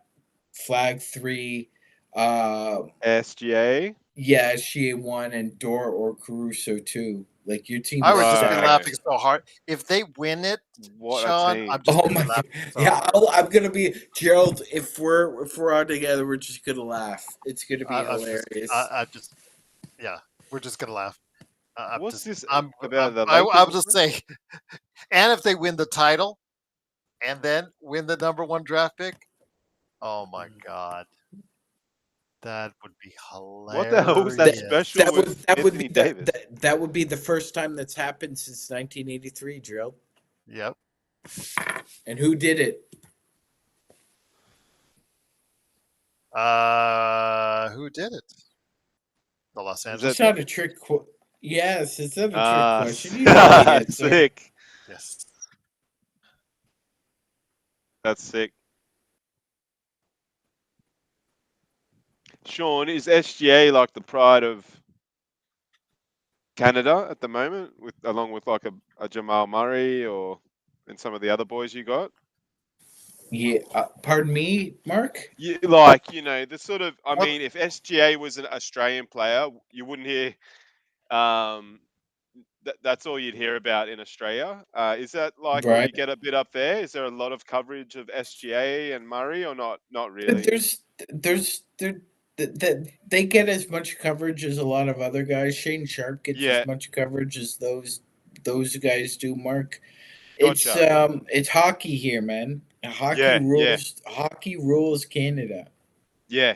Flag 3. SGA. Yeah, SGA 1 and Dort or Caruso 2. Like your team. I would just be laughing so hard if they win it. Sean, I'm just laughing. I'm gonna be Gerald. If we're all together, we're just gonna laugh. It's gonna be hilarious. We're just gonna laugh. What's this? I would just say, and if they win the title, and then win the #1 draft pick, oh my God. That would be hilarious. What the hell was that special Anthony Davis? That would be the first time that's happened since 1983, Gerald. Yep. And who did it? Who did it? The Los Angeles. It's not a trick. Yes, it's not a trick question. You know sick. Yes. That's sick. Sean, is SGA like the pride of Canada at the moment, along with like a Jamal Murray and some of the other boys you got? Yeah, pardon me, Mark? Yeah, the sort of. I mean, if SGA was an Australian player, you wouldn't hear. That's all you'd hear about in Australia. Is that like when you get a bit up there? Is there a lot of coverage of SGA and Murray, or not? Not really. They get as much coverage as a lot of other guys. Shane Sharp gets as much coverage as those guys do. Mark, gotcha. It's hockey here, man. Hockey rules Canada. Yeah,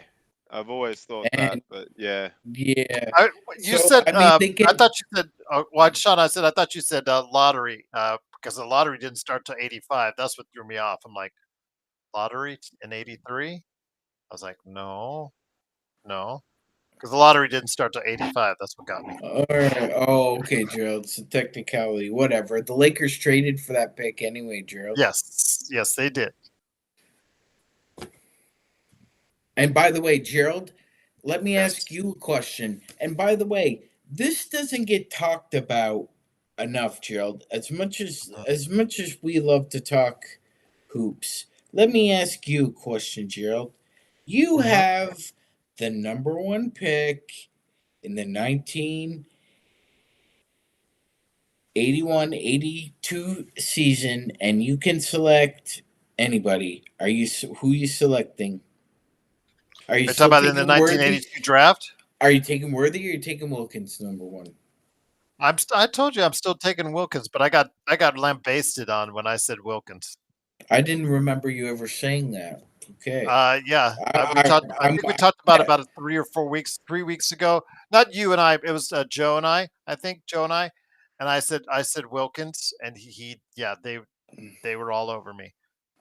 I've always thought that, but yeah. I thought you said. Sean, I thought you said lottery because the lottery didn't start till '85. That's what threw me off. I'm like, lottery in '83. I was like, no, because the lottery didn't start till '85. That's what got me. All right. Oh, okay, Gerald. It's a technicality. Whatever. The Lakers traded for that pick anyway, Gerald. Yes, they did. And by the way, Gerald, let me ask you a question. And by the way, this doesn't get talked about enough, Gerald. As much as we love to talk hoops, let me ask you a question, Gerald. You Mhm. have the number one pick in the 1981-82 season, and you can select anybody. Who you selecting? Are you Are you talking still about in the taking Worthy? 1982 draft? Are you taking Worthy or are you taking Wilkins number one? I told you I'm still taking Wilkins, but I got lambasted on when I said Wilkins. I didn't remember you ever saying that. Okay. Yeah, we I, talked. I I'm, think we talked about it 3 weeks ago. Not you and I. It was Joe and I. I think Joe and I. And I said Wilkins, and yeah, they were all over me.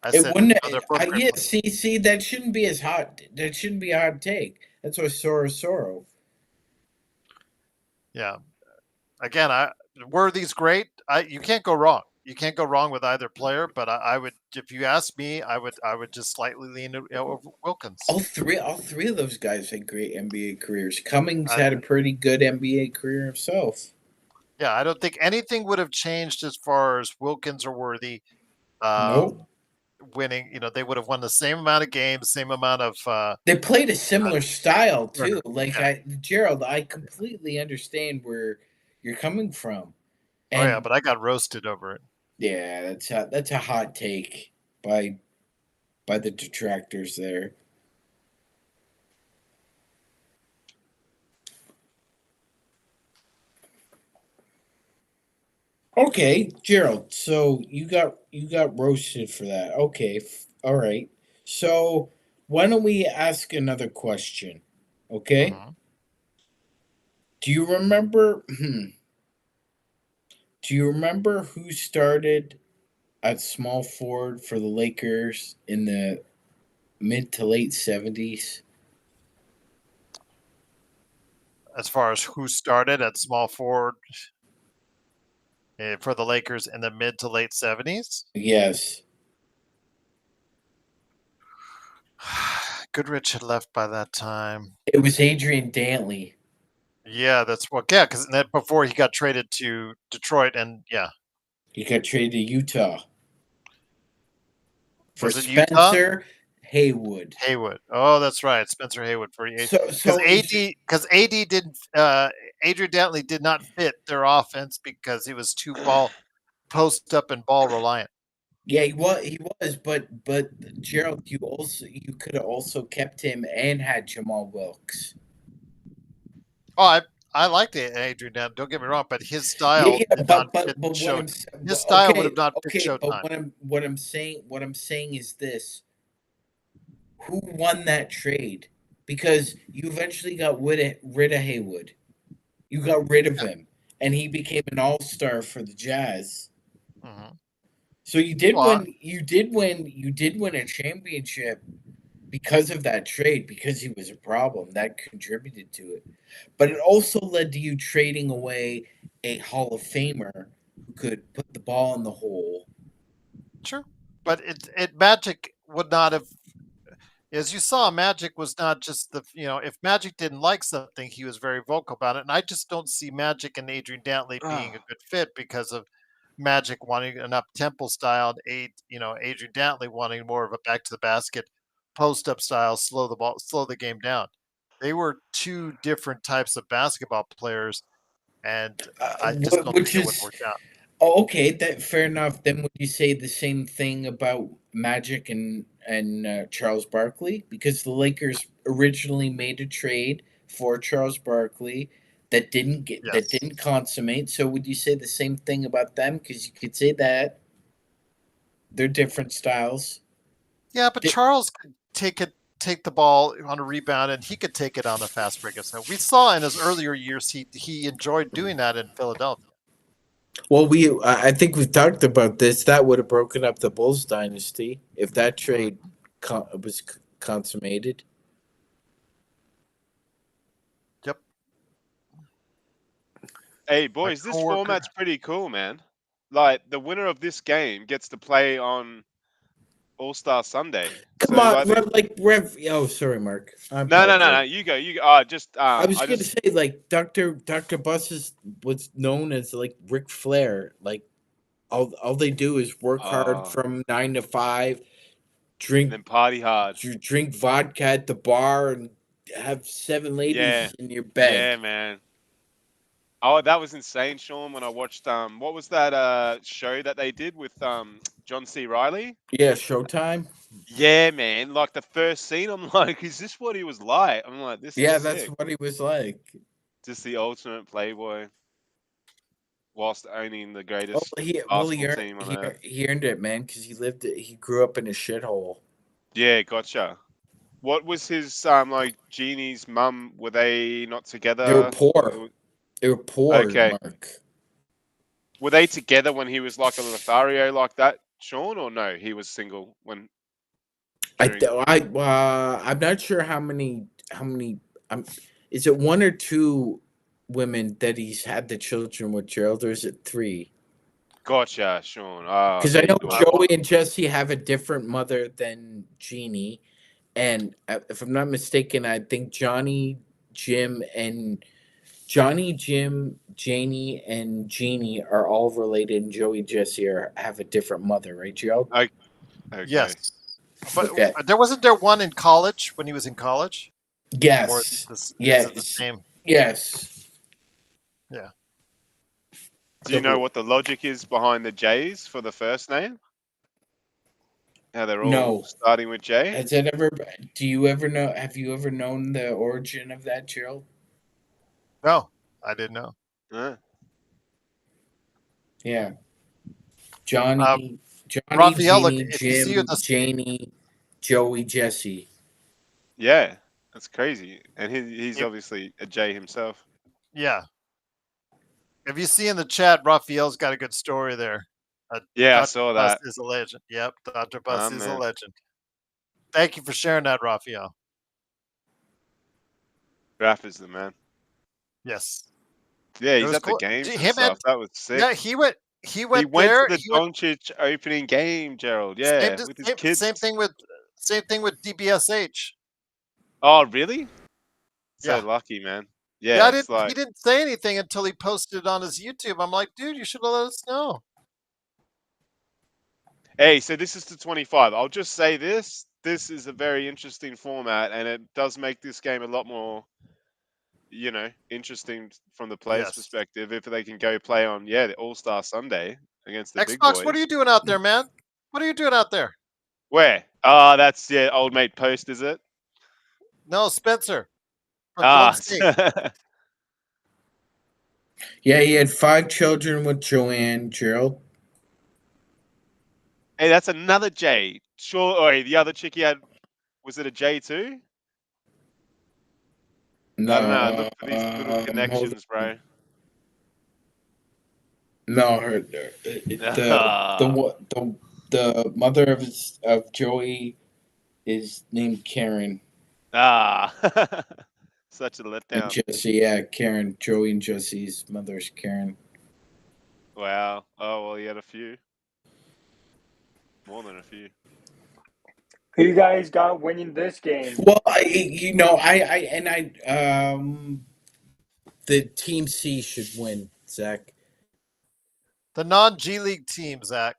I it said, wouldn't. no, they're both great Yeah. players. See, that shouldn't be as hot. That shouldn't be a hot take. That's why Sorrow. Yeah. Again, Worthy's great. You can't go wrong. You can't go wrong with either player. But I would, if you ask me, I would just slightly lean over Wilkins. All three of those guys had great NBA careers. Cummings I, had a pretty good NBA career himself. yeah, I don't think anything would have changed as far as Wilkins or Worthy Nope. winning. They would have won the same amount of games, same amount of. They played a similar style too. Yeah. Like Gerald, I completely understand where you're coming from. Oh yeah, And but I got roasted over it. yeah, that's a hot take by the detractors there. Okay, Gerald. So you got roasted for that. Okay, all right. So why don't we ask another question? Okay. Mhm. Do you remember? Do you remember who started at small forward for the Lakers in the mid to late 70s? As far as who started at small forward for the Lakers in the mid to late 70s, Yes. Goodrich had left by that time. It was Adrian Dantley. Yeah, that's what. Yeah, because before he got traded to Detroit, and yeah, He got traded to Utah for was it Utah? Spencer Haywood. Haywood. Oh, that's right, Spencer Haywood for because So AD didn't. Adrian Dantley did not fit their offense because he was too post up and ball reliant. yeah, he was, but Gerald, you could have also kept him and had Jamal Wilkes. Oh, I liked Adrian Dantley. Don't get me wrong, but his style Yeah, did not fit but show. what I'm His style would okay, have not fit okay, but Showtime. what I'm saying is this: who won that trade? Because you eventually got rid of Haywood. You got rid of him, and he became an all-star for the Jazz. Mm-hmm. So you did Well, win. You did win a championship because of that trade. Because he was a problem that contributed to it, but it also led to you trading away a Hall of Famer who could put the ball in the hole. sure, but Magic would not have. As you saw, Magic was not just if Magic didn't like something, he was very vocal about it. And I just don't see Magic and Adrian Dantley being a good fit because of Magic wanting an up tempo style and Adrian Dantley wanting more of a back to the basket, post up style, slow the game down. They were two different types of basketball players, and I just don't think Which it would is work out. okay. That fair enough. Then would you say the same thing about Magic and Charles Barkley? Because the Lakers originally made a trade for Charles Barkley that Yes. didn't consummate. So would you say the same thing about them? Because you could say that they're different styles. Yeah, but Charles could take the ball on a rebound, and he could take it on the fast break. So we saw in his earlier years he enjoyed doing that in Philadelphia. Well, I think we've talked about this. That would have broken up the Bulls dynasty if that trade was consummated. Yep. Hey boys, this format's pretty cool, man. Like the winner of this game gets to play on All-Star Sunday. Come on, oh, sorry, Mark. No. You go. I was going to say, like, Dr. Bus was known as like Ric Flair. Like, all they do is work hard from 9 to 5, drink then party hard. drink vodka at the bar and have 7 ladies Yeah. in your bed. Yeah, man. Oh, that was insane, Sean, when I watched what was that show that they did with John C. Reilly? Yeah, Showtime. Yeah, man. Like the first scene, I'm like, is this what he was like? I'm like, this Yeah, is that's sick. what he was like. Just the ultimate playboy whilst owning the Oh, greatest he basketball team on earth. he earned it, man, because he grew up in a shithole. Yeah, gotcha. What was his like Jeannie's mum? Were they not together? They were poor. They were poor, Okay. Mark. Were they together when he was like a Lothario like that, Sean, or no? He was single when. I'm not sure how many. Is it 1 or 2 women that he's had the children with, Gerald, or is it 3? Gotcha, Sean. Because I know Joey and Jesse have a different mother than Jeannie, and if I'm not mistaken, I think Johnny, Jim, Janie, and Jeannie are all related, and Joey and Jesse have a different mother, right, Gerald? Okay. Yes. But Okay. wasn't there one in college when he was in college? Yes. Or is Yes. it the same? Yes. Yeah. Do you know what the logic is behind the J's for the first name? How they're all starting with J? Has that ever? Do you ever know? Have you ever known the origin of that, Gerald? No, I didn't know. Yeah. Johnny, Raphael, Jeannie, look, if you see Jim, Janie, Joey, Jesse. Yeah, that's crazy. And he's obviously a J himself. Yeah. If you see in the chat, Raphael's got a good story there. Yeah, Dr. I saw Bus that. is a legend. Yep, Dr. Bus is a Man. legend. Thank you for sharing that, Raphael. Raph is the man. Yes. Yeah, he's at the games and stuff. That was sick. Yeah, he went there. To the Doncic opening game, Gerald. Yeah, with his kids. Same thing with DBSH. Oh, really? Yeah. So lucky, man. Yeah, he didn't say anything until he posted it on his YouTube. I'm like, dude, you should have let us know. Hey, so this is to 25. I'll just say this. This is a very interesting format, and it does make this game a lot more, interesting from the player's perspective if they can go play on, the All-Star Sunday against the big boys. Xbox, what are you doing out there, man? What are you doing out there? Where? Oh, that's, old mate Post, is it? No, Spencer. Yeah, he had 5 children with Joanne, Gerald. Hey, that's another J. Sure. The other chick he had, was it a J too? No, I don't know. I look for these little connections, bro. No, the mother of Joey is named Karen. Such a letdown. And Jesse, Karen. Joey and Jesse's mother's Karen. Wow. Oh well, he had a few. More than a few. Who you guys got winning this game? Well, the Team C should win, Zach. The non-G League team, Zach.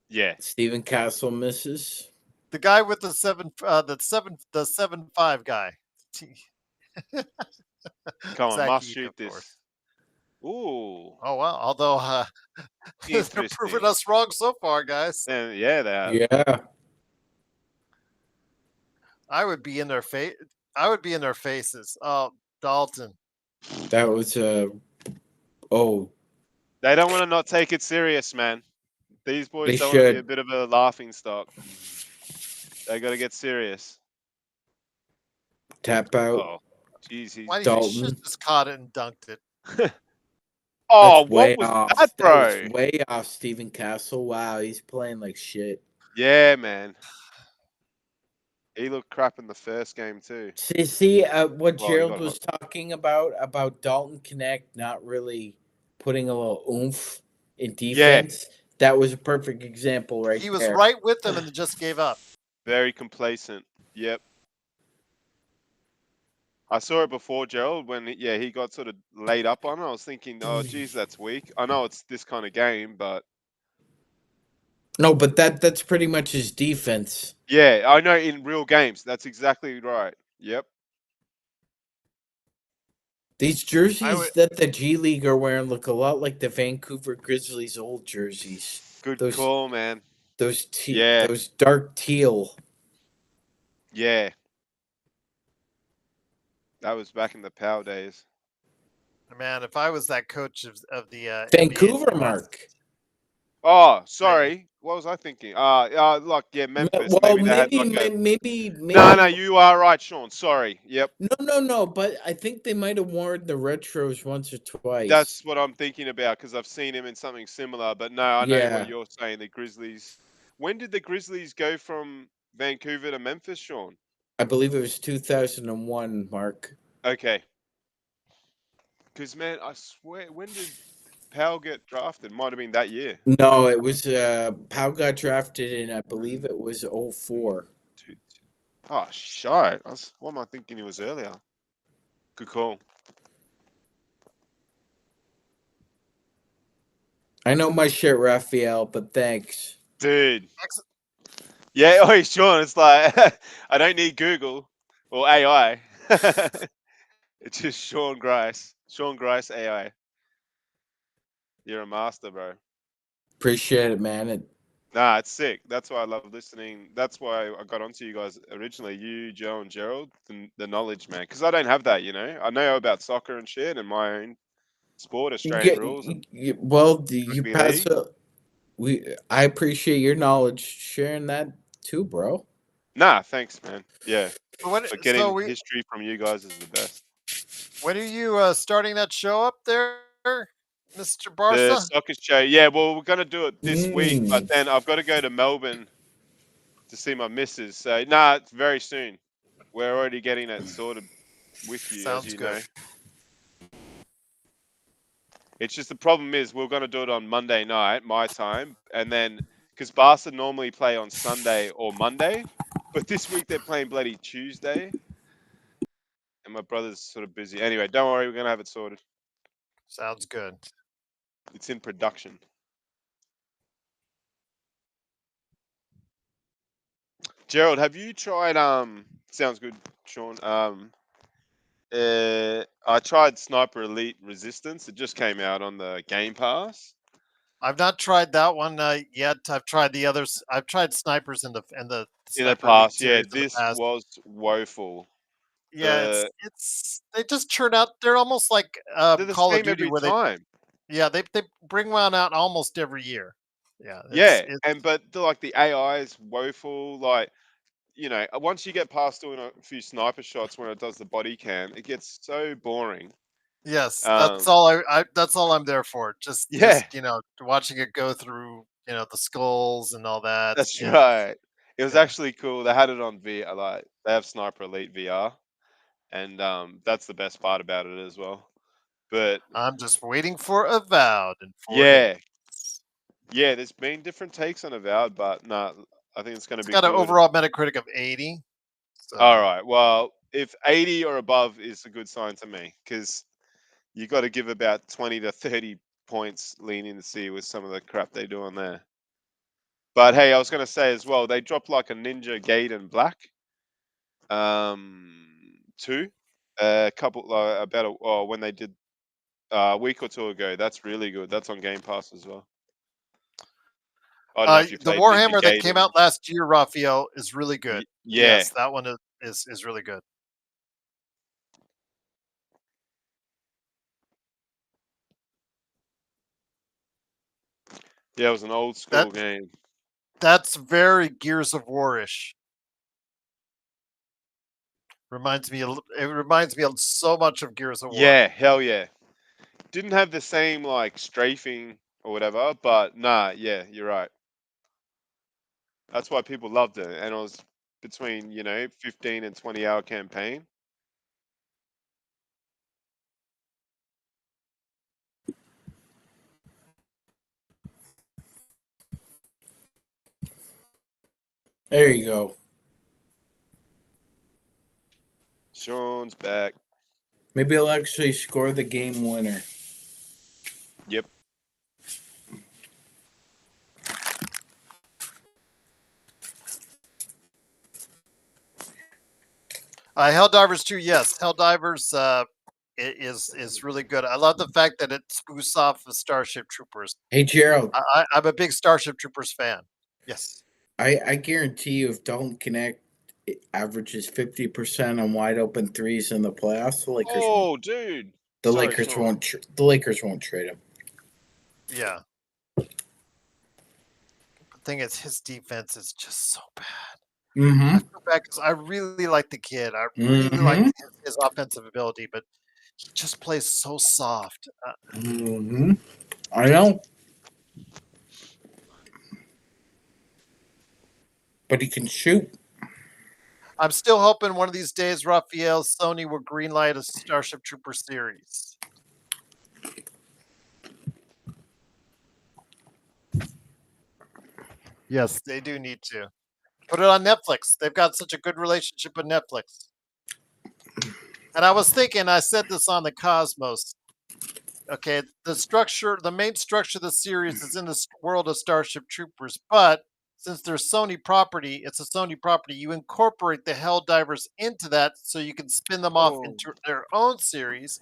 Yeah. Steven Castle misses. The guy with the 7-5 guy. Come on, Zach must Eaton, shoot this. Ooh. Oh wow! Although they're proving us wrong so far, guys. And yeah, they are. Yeah. I would be in their face. I would be in their faces. Oh, Dalton. That was They don't want to not take it serious, man. These boys don't want to be a bit of a laughing stock. They got to get serious. Tap out. Oh, jeez. Why did you just caught it and dunked it? Oh, what was that, bro? That was way off, Steven Castle. Wow, he's playing like shit. Yeah, man. He looked crap in the first game too. See, what Gerald was talking about Dalton Connect not really putting a little oomph in defense. Yeah. That was a perfect example, right? He was right with them and just gave up. Very complacent. Yep. I saw it before, Gerald, when he got sort of laid up on it. I was thinking, oh, geez, that's weak. I know it's this kind of game, but No, but that's pretty much his defense. Yeah, I know in real games. That's exactly right. Yep. These jerseys that the G League are wearing look a lot like the Vancouver Grizzlies' old jerseys. Good call, man. Those Yeah. those dark teal. Yeah. That was back in the Power days. Man, if I was that coach of the Vancouver, NBA, Mark. Oh, sorry. What was I thinking? Like Memphis. Well, maybe they had like a. maybe. No, you are right, Sean. Sorry. Yep. No. But I think they might have worn the retros once or twice. That's what I'm thinking about because I've seen him in something similar. But no, I know what you're saying. The Grizzlies. When did the Grizzlies go from Vancouver to Memphis, Sean? I believe it was 2001, Mark. Okay. Because man, I swear, when did Powell get drafted? Might have been that year. No, it was Powell got drafted in, I believe it was 04. Oh, shite. What am I thinking it was earlier? Good call. I know my shit, Raphael, but thanks. Dude. Yeah, oh, Sean, it's like, I don't need Google or AI. It's just Sean Grice. Sean Grice AI. You're a master, bro. Appreciate it, man. Nah, it's sick. That's why I love listening. That's why I got onto you guys originally. You, Joe, and Gerald, the knowledge, man. Because I don't have that, you know. I know about soccer and shit and my own sport, Australian rules. You pass up. I appreciate your knowledge, sharing that too, bro. Nah, thanks, man. Yeah. But getting history from you guys is the best. When are you starting that show up there, Mr. Barca? The soccer show. Yeah, well, we're going to do it this week, but then I've got to go to Melbourne to see my missus. So, it's very soon. We're already getting it sorted with you, Sounds as you good. know. It's just the problem is we're going to do it on Monday night, my time, and then because Barca normally play on Sunday or Monday, but this week they're playing bloody Tuesday, and my brother's sort of busy. Anyway, don't worry, we're going to have it sorted. Sounds good. It's in production. Gerald, have you tried sounds good, Sean. I tried Sniper Elite Resistance. It just came out on the Game Pass. I've not tried that one yet. I've tried the others. I've tried snipers in the past. Yeah, this was woeful. Yeah, it's they just churn out. They're almost like they're the Call same of Duty every time. They bring one out almost every year. Yeah, but the AI is woeful. Like, you know, once you get past doing a few sniper shots when it does the body cam, it gets so boring. Yes, that's all that's all I'm there for. Just you know, watching it go through, you know, the skulls and all that. That's right. It was actually cool. They had it on VR. Like, they have Sniper Elite VR, and that's the best part about it as well. But I'm just waiting for Avowed and yeah, there's been different takes on Avowed, but I think it's going to be got good. an overall Metacritic of 80. So. All right. Well, if 80 or above is a good sign to me, because you got to give about 20 to 30 points leaning to see with some of the crap they do on there. But hey, I was going to say as well, they dropped like a Ninja Gaiden Black 2 when they did a week or two ago. That's really good. That's on Game Pass as well. I don't know if you the played Warhammer Ninja that Gaiden. came out last year, Raphael, is really good. Yeah. Yes, that one is really good. Yeah, it was an old school game. That's very Gears of War-ish. It reminds me of so much of Gears of War. Yeah, hell yeah. Didn't have the same like strafing or whatever, but yeah, you're right. That's why people loved it, and it was between 15 and 20-hour campaign. There you go. Sean's back. Maybe I'll actually score the game winner. Yep. Helldivers 2, yes. Helldivers is really good. I love the fact that it spoofs off of Starship Troopers. Hey, Gerald. I'm a big Starship Troopers fan. Yes. I guarantee you, if Dalton Connect averages 50% on wide open threes in the playoffs, the Lakers won't. Dude. The Sorry, Lakers Sean. won't. The Lakers won't trade him. Yeah. The thing is, his defense is just so bad. Mm-hmm. I feel bad because I really like the kid. I really like his offensive ability, but he just plays so soft. Mm-hmm. I know. But he can shoot. I'm still hoping one of these days, Raphael, Sony will greenlight a Starship Trooper series. Yes, they do need to. Put it on Netflix. They've got such a good relationship with Netflix. And I was thinking, I said this on the Cosmos. Okay, the main structure of the series is in the world of Starship Troopers, but since they're Sony property, it's a Sony property, you incorporate the Helldivers into that so you can spin them off into their own series.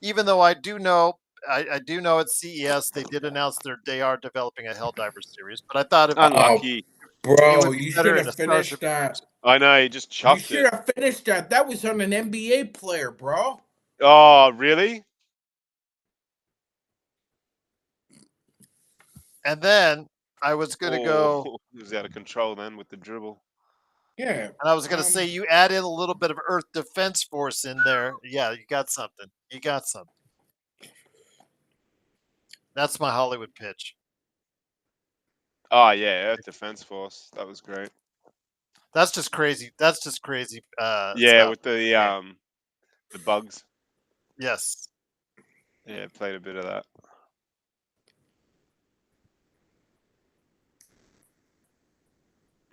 Even though I do know at CES they did announce they are developing a Helldivers series, but I thought Unlucky. Bro, you should have finished Starship that. I know, he just chucked You should have finished that. That was on an NBA player, bro. Oh, really? And then I was going to go. He was out of control then with the dribble. Yeah. And I was going to say, you add in a little bit of Earth Defense Force in there. Yeah, you got something. You got something. That's my Hollywood pitch. Oh, yeah, Earth Defense Force. That was great. That's just crazy. That's just crazy. Yeah, stuff. with the bugs. Yes. Yeah, played a bit of that.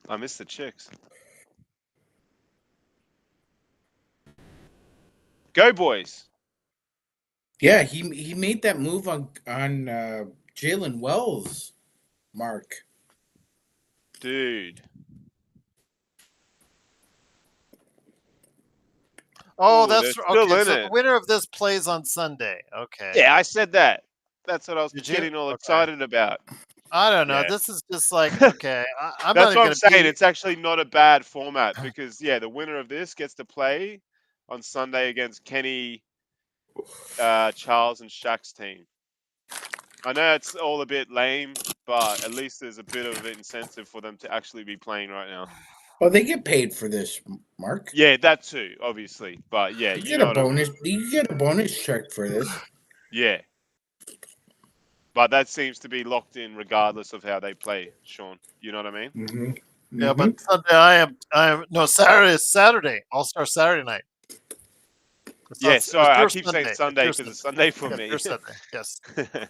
I miss the chicks. Go boys. Yeah, he made that move on Jalen Wells, Mark. Dude. Oh, Ooh, that's they're still okay. in So it. the winner of this plays on Sunday. Okay. Yeah, I said that. That's what I was Did you? getting all Okay. excited about. I don't know. Yeah. This is just like, okay. I'm That's not what I'm saying. be... It's actually not a bad format because, yeah, the winner of this gets to play on Sunday against Kenny, Charles, and Shaq's team. I know it's all a bit lame, but at least there's a bit of incentive for them to actually be playing right now. Well, they get paid for this, Mark. Yeah, that too, obviously. But yeah, you get a bonus. You get a bonus check for this. Yeah. But that seems to be locked in regardless of how they play, Sean. You know what I mean? Mm-hmm. Yeah, but Sunday I am no Saturday is Saturday. All-Star Saturday night. Yeah, sorry, I keep saying Sunday because it's Sunday for me. It's Sunday, yes.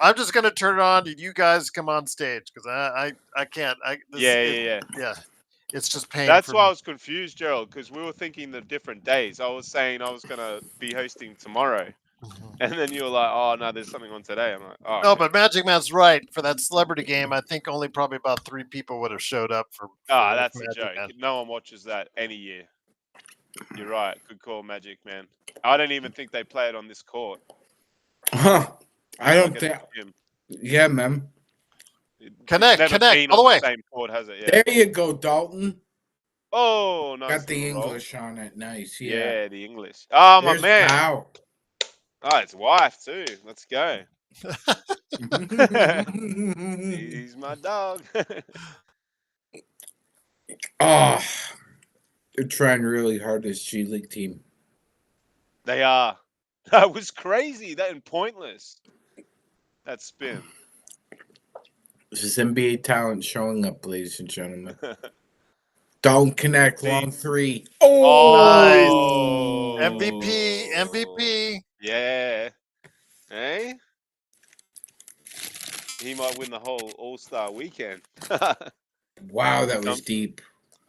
I'm just gonna turn it on and you guys come on stage because I can't. Yeah. It's just pain. That's why I was confused, Gerald, because we were thinking the different days. I was saying I was gonna be hosting tomorrow. And then you were like, oh, no, there's something on today. I'm like, oh. No, but Magic Man's right. For that celebrity game, I think only probably about 3 people would have showed up for that's Magic a joke. Man. No one watches that any year. You're right. Good call, Magic Man. I don't even think they play it on this court. Huh. I don't think. Yeah, man. Connect all the way. Same court, has it? Yeah. There you go, Dalton. Oh, nice. Got the English on it. Nice. Yeah. Yeah, the English. Oh, There's my man. Pow. Oh, it's wife too. Let's go. He's my dog. Oh, they're trying really hard, this G League team. They are. That was crazy. That and pointless. That spin. This is NBA talent showing up, ladies and gentlemen. Don't connect. Long three. Oh, nice. MVP. Yeah. Hey? He might win the whole All-Star weekend. Wow, that was deep.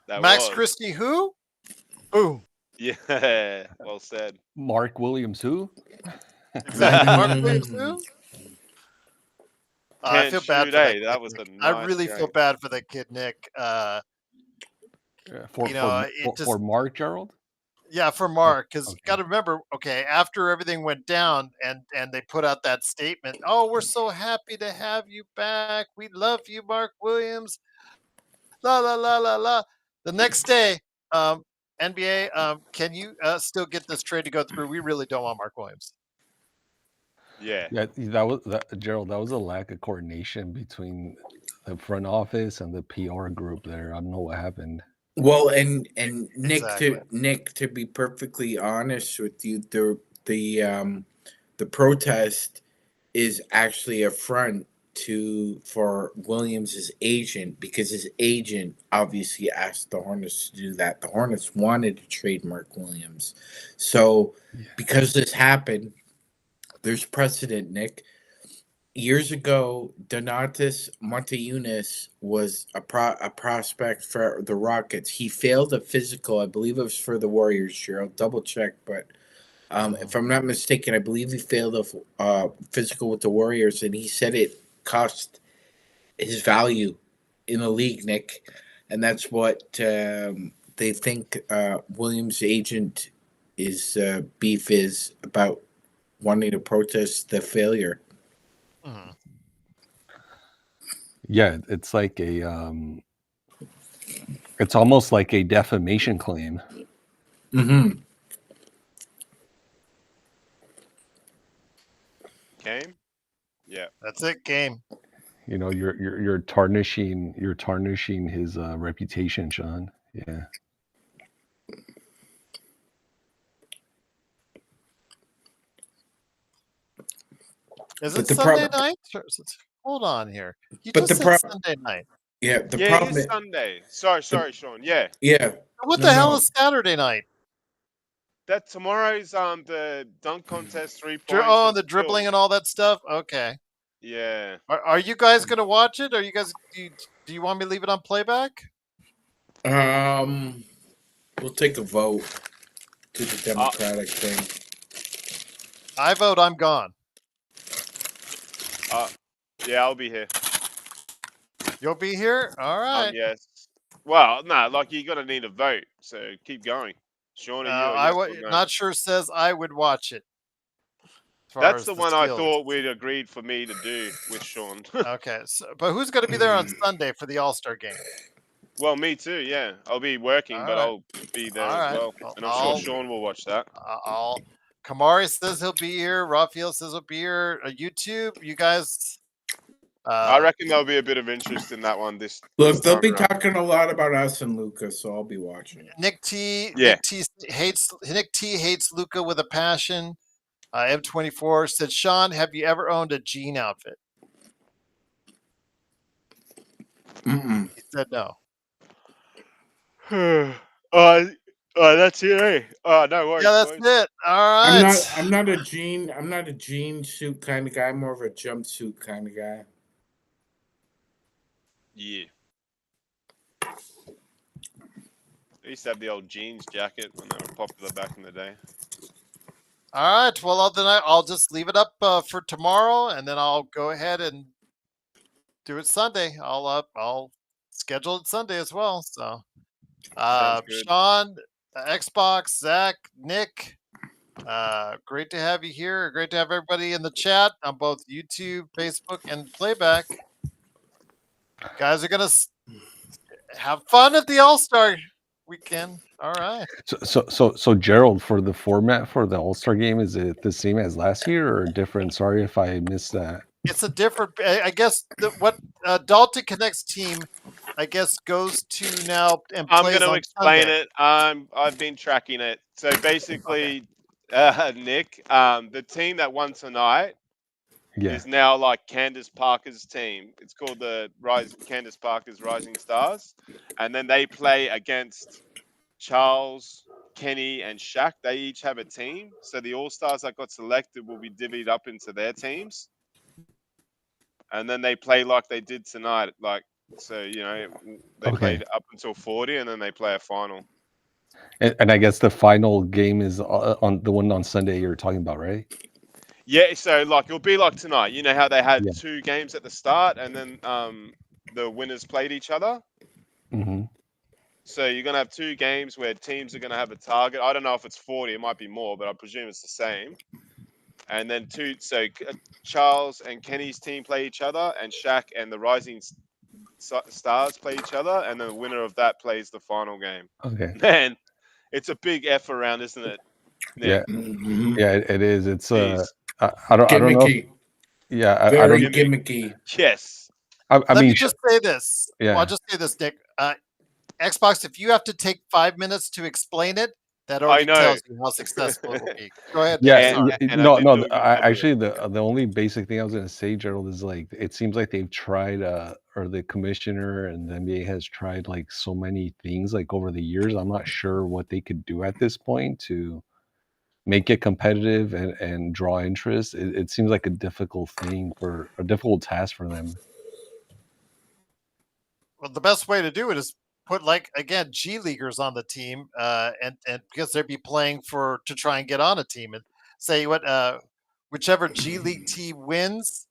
Max Christie, who? Who? Yeah, well said. Mark Williams, who? Exactly. Mark Williams, who? I feel bad for that. That was a nice I really feel bad for that kid, Nick. For Mark, Gerald? Yeah, for Oh, Mark, because you got okay. to remember, okay, after everything went down and they put out that statement, oh, we're so happy to have you back. We love you, Mark Williams. La la la la la. The next day, NBA, can you still get this trade to go through? We really don't want Mark Williams. Yeah. Yeah, that Gerald. That was a lack of coordination between the front office and the PR group there. I don't know what happened. Well, and Exactly. Nick, to be perfectly honest with you, the protest is actually a front for Williams's agent, because his agent obviously asked the Hornets to do that. The Hornets wanted to trade Mark Williams, so Yeah. because this happened, there's precedent, Nick. Years ago, Donatas Montejunas was a prospect for the Rockets. He failed a physical, I believe it was for the Warriors. Here, I'll double check, but if I'm not mistaken, I believe he failed a physical with the Warriors, and he said it cost his value in the league, Nick, and that's what they think Williams' agent is beef is about, wanting to protest the failure. Mhm. Yeah, it's like it's almost like a defamation claim. Mm-hmm. Game? Yeah. That's it, game. You know, you're tarnishing his reputation, Sean. Yeah. Is But it the Sunday problem, night? Hold on here. You but just the said problem, Sunday night. yeah, the Yeah, it problem, is Sunday. Sorry, Sean. Yeah. yeah, What no, the hell no, is Saturday night? That tomorrow's the dunk contest, 3 Oh, points and the dribbling skills. and all that stuff. Okay. Yeah. Are you guys gonna watch it? Are you guys? Do you want me to leave it on playback? we'll take a vote to the Democratic thing. I vote. I'm gone. Yeah, I'll be here. You'll be here. All right. Yes. Well, no, like you're gonna need a vote, so keep going. Sean, are you a yes or no? Not sure says I would watch it. As far That's as the one I skills. thought we'd agreed for me to do with Sean. Okay, but who's going to be there on Sunday for the All-Star game? Well, me too. Yeah, I'll be working, All but right. I'll be there All as right. well, Well, and I'm sure Sean will watch that. Kamari says he'll be here. Raphael says he'll be here. YouTube, you guys. I reckon there'll be a bit of interest in that one. Look, they'll time be around. talking a lot about us and Lucas, so I'll be watching. Nick T. Yeah. Nick T hates Luca with a passion. M24 said, Sean, have you ever owned a jean outfit? Mm-mm. He said no. That's it. Eh? No worries. Yeah, that's boys. it. All right. I'm not a jean suit kind of guy. I'm more of a jumpsuit kind of guy. Yeah. I used to have the old jeans jacket when they were popular back in the day. All right. Well, then I'll just leave it up for tomorrow, and then I'll go ahead and do it Sunday. I'll schedule it Sunday as well. So, Sean, Xbox, Zach, Nick, great to have you here. Great to have everybody in the chat on both YouTube, Facebook, and playback. You guys are gonna have fun at the All-Star weekend. All right. So Gerald, for the format for the All-Star game, is it the same as last year or different? Sorry if I missed that. It's a different. I guess what Dalton Connect's team, I guess, goes to now and plays. I'm going to explain Sunday. it. I've been tracking it. So basically, Nick, the team that won tonight is now like Candace Parker's team. It's called the Candace Parker's Rising Stars, and then they play against Charles, Kenny, and Shaq. They each have a team. So the All-Stars that got selected will be divvied up into their teams. And then they play like they did tonight. So, they played up until 40, and then they play a final. And I guess the final game is on the one on Sunday you're talking about, right? Yeah, so it'll be like tonight. You know how they had 2 games at the start, and then the winners played each other? Mm-hmm. So you're gonna have 2 games where teams are gonna have a target. I don't know if it's 40. It might be more, but I presume it's the same. And then Charles and Kenny's team play each other, and Shaq and the Rising Stars play each other, and the winner of that plays the final game. Okay. Man, it's a big F around, isn't it, Nick? Yeah, it is. It's Jeez. I don't know. Gimmicky. Yeah, Very I don't. gimmicky. Yes. I Let mean, me just say this. yeah. Well, I'll just say this, Nick. Xbox, if you have to take 5 minutes to explain it, that I already know. tells you how successful it will be. Go ahead. Nick, Yeah, sorry. And I no, did no. do it in February. Actually, the only basic thing I was gonna say, Gerald, is like it seems like they've tried, or the commissioner and the NBA has tried like so many things like over the years. I'm not sure what they could do at this point to make it competitive and draw interest. It seems like a difficult task for them. Well, the best way to do it is put, like, again, G leaguers on the team, and because they'd be playing to try and get on a team, and say whichever G League team wins,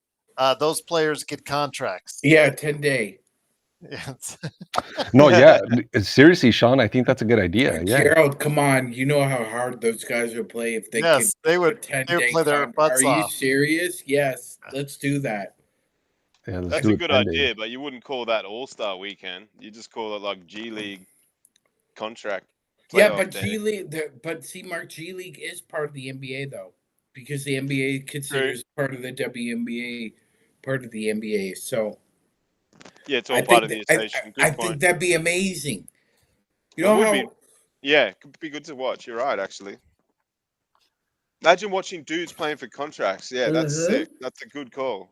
those players get contracts. Yeah, 10-day. Yes. No, yeah, seriously, Sean, I think that's a good idea. Yeah, Gerald, come on. You know how hard those guys would play if they Yes, could they would. put a They would 10-day play their butts Are you off. serious? Yes, let's do that. yeah. Let's That's do a it good 10 idea, days. but you wouldn't call that All-Star Weekend. You just call it like G League contract Yeah, playoff but day. G League, but see, Mark, G League is part of the NBA though, because the NBA considers part of the WNBA part of the NBA. So Yeah, it's all I part of think the I, association. I Good think point. that'd be amazing. You It know would how be. Yeah, it could be good to watch. You're right, actually. Imagine watching dudes playing for contracts. Yeah, that's sick. That's a good call.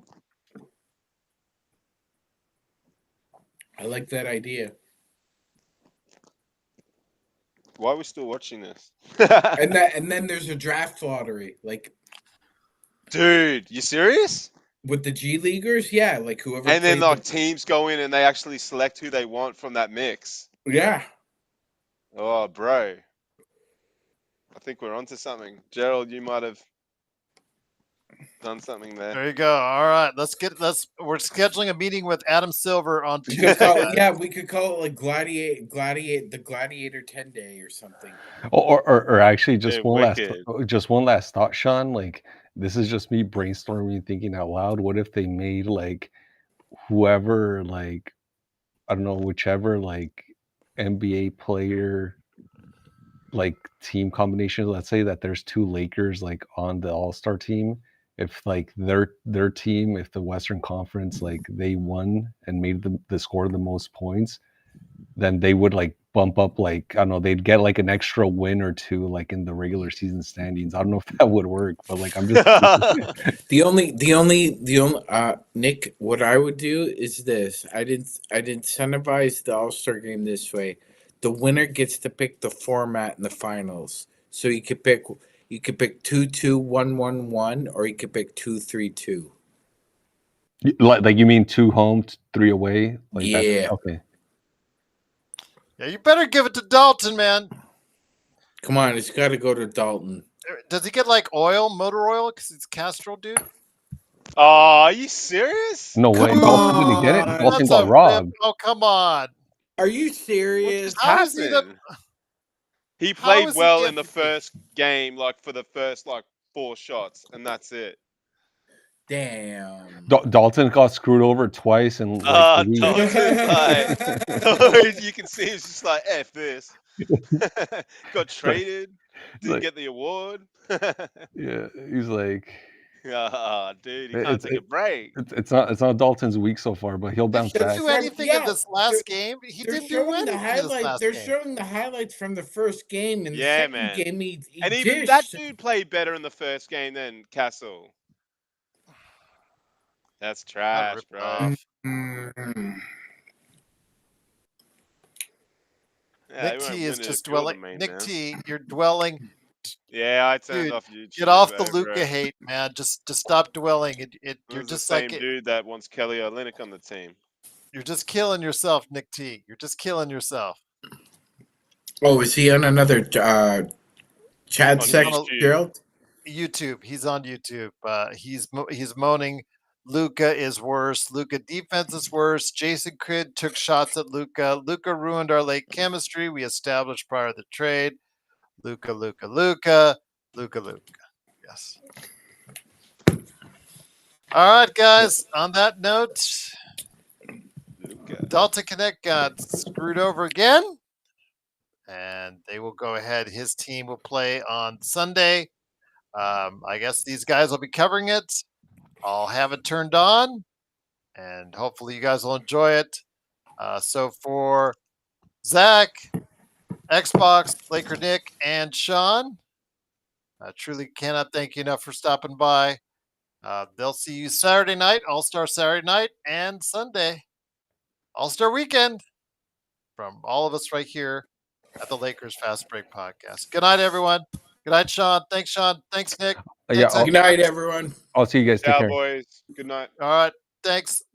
I like that idea. Why are we still watching this? And then there's a draft lottery, like Dude, you serious? with the G Leaguers. Yeah, like whoever. And then played like teams go in and they actually select who they want from that mix. yeah. Oh, bro. I think we're onto something. Gerald, you might have done something there. There you go. All right, we're scheduling a meeting with Adam Silver on We Tuesday. could call, guys. yeah, we could call it like the Gladiator 10-day or something. Or actually, just Yeah, one last thought, Sean. Like this is just me brainstorming, thinking out loud. What if they made like whoever, like I don't know, whichever like NBA player like team combination. Let's say that there's 2 Lakers like on the All-Star team. If like their team, if the Western Conference like they won and made the score the most points, then they would like bump up, like I don't know, they'd get like an extra win or 2 like in the regular season standings. I don't know if that would work, but like I'm just The only Nick, what I would do is this. I'd incentivize the All-Star game this way. The winner gets to pick the format in the finals. So you could pick 2-2-1-1-1, or you could pick 2-3-2. like you mean 2 home, 3 away? Like Yeah. Okay. Yeah, you better give it to Dalton, man. Come on, it's got to go to Dalton. Does he get like motor oil, because it's Castrol, dude? Oh, are you serious? No way. Dalton didn't get it. on. Dalton That's got a robbed. rip. Oh, come on. Are you serious? How is he Happened. He How played is he well in the getting- first game, like for the first like 4 shots, and that's it. Damn. Dalton got screwed over twice in like a week. Dalton's like, you can see he's just like, F this. Got traded, didn't like- get the award. Yeah, he's like, Dude, he can't take a break. it's not Dalton's week so far, but he'll bounce He didn't back. do anything in this last game. He They're didn't do showing the anything in this highlights. last They're game. showing the highlights from the first game, and Yeah, the second man. game he And even dished. that dude played better in the first game than Castle. That's trash, rip bro. off. Mm. Yeah, Nick we weren't T is winning just if you're the dwelling. main Nick man. T, you're dwelling. Yeah, I turned Dude, off YouTube. Get off the bro. Luca hate, man. Just stop dwelling. It You're was the just same like dude that wants Kelly Olynyk on the team. you're just killing yourself, Nick T. You're just killing yourself. Oh, is he on another chat On section, YouTube. Gerald? YouTube. He's on YouTube. He's moaning Luka is worse. Luka defense is worse. Jason Kidd took shots at Luka. Luka ruined our late chemistry we established prior to the trade. Luka. Yes. All right, guys. On that note, Luka. Delta Connect got screwed over again, and they will go ahead. His team will play on Sunday. I guess these guys will be covering it. I'll have it turned on, and hopefully you guys will enjoy it. So for Zach, Xbox, Laker Nick, and Sean, I truly cannot thank you enough for stopping by. They'll see you Saturday night, All-Star Saturday night, and Sunday, All-Star Weekend, from all of us right here at the Lakers Fast Break Podcast. Good night, everyone. Good night, Sean. Thanks, Sean. Thanks, Nick. Yeah, Thanks, Good night, everyone. I'll see you guys. Take care. Cowboys. Good night. All right. Thanks.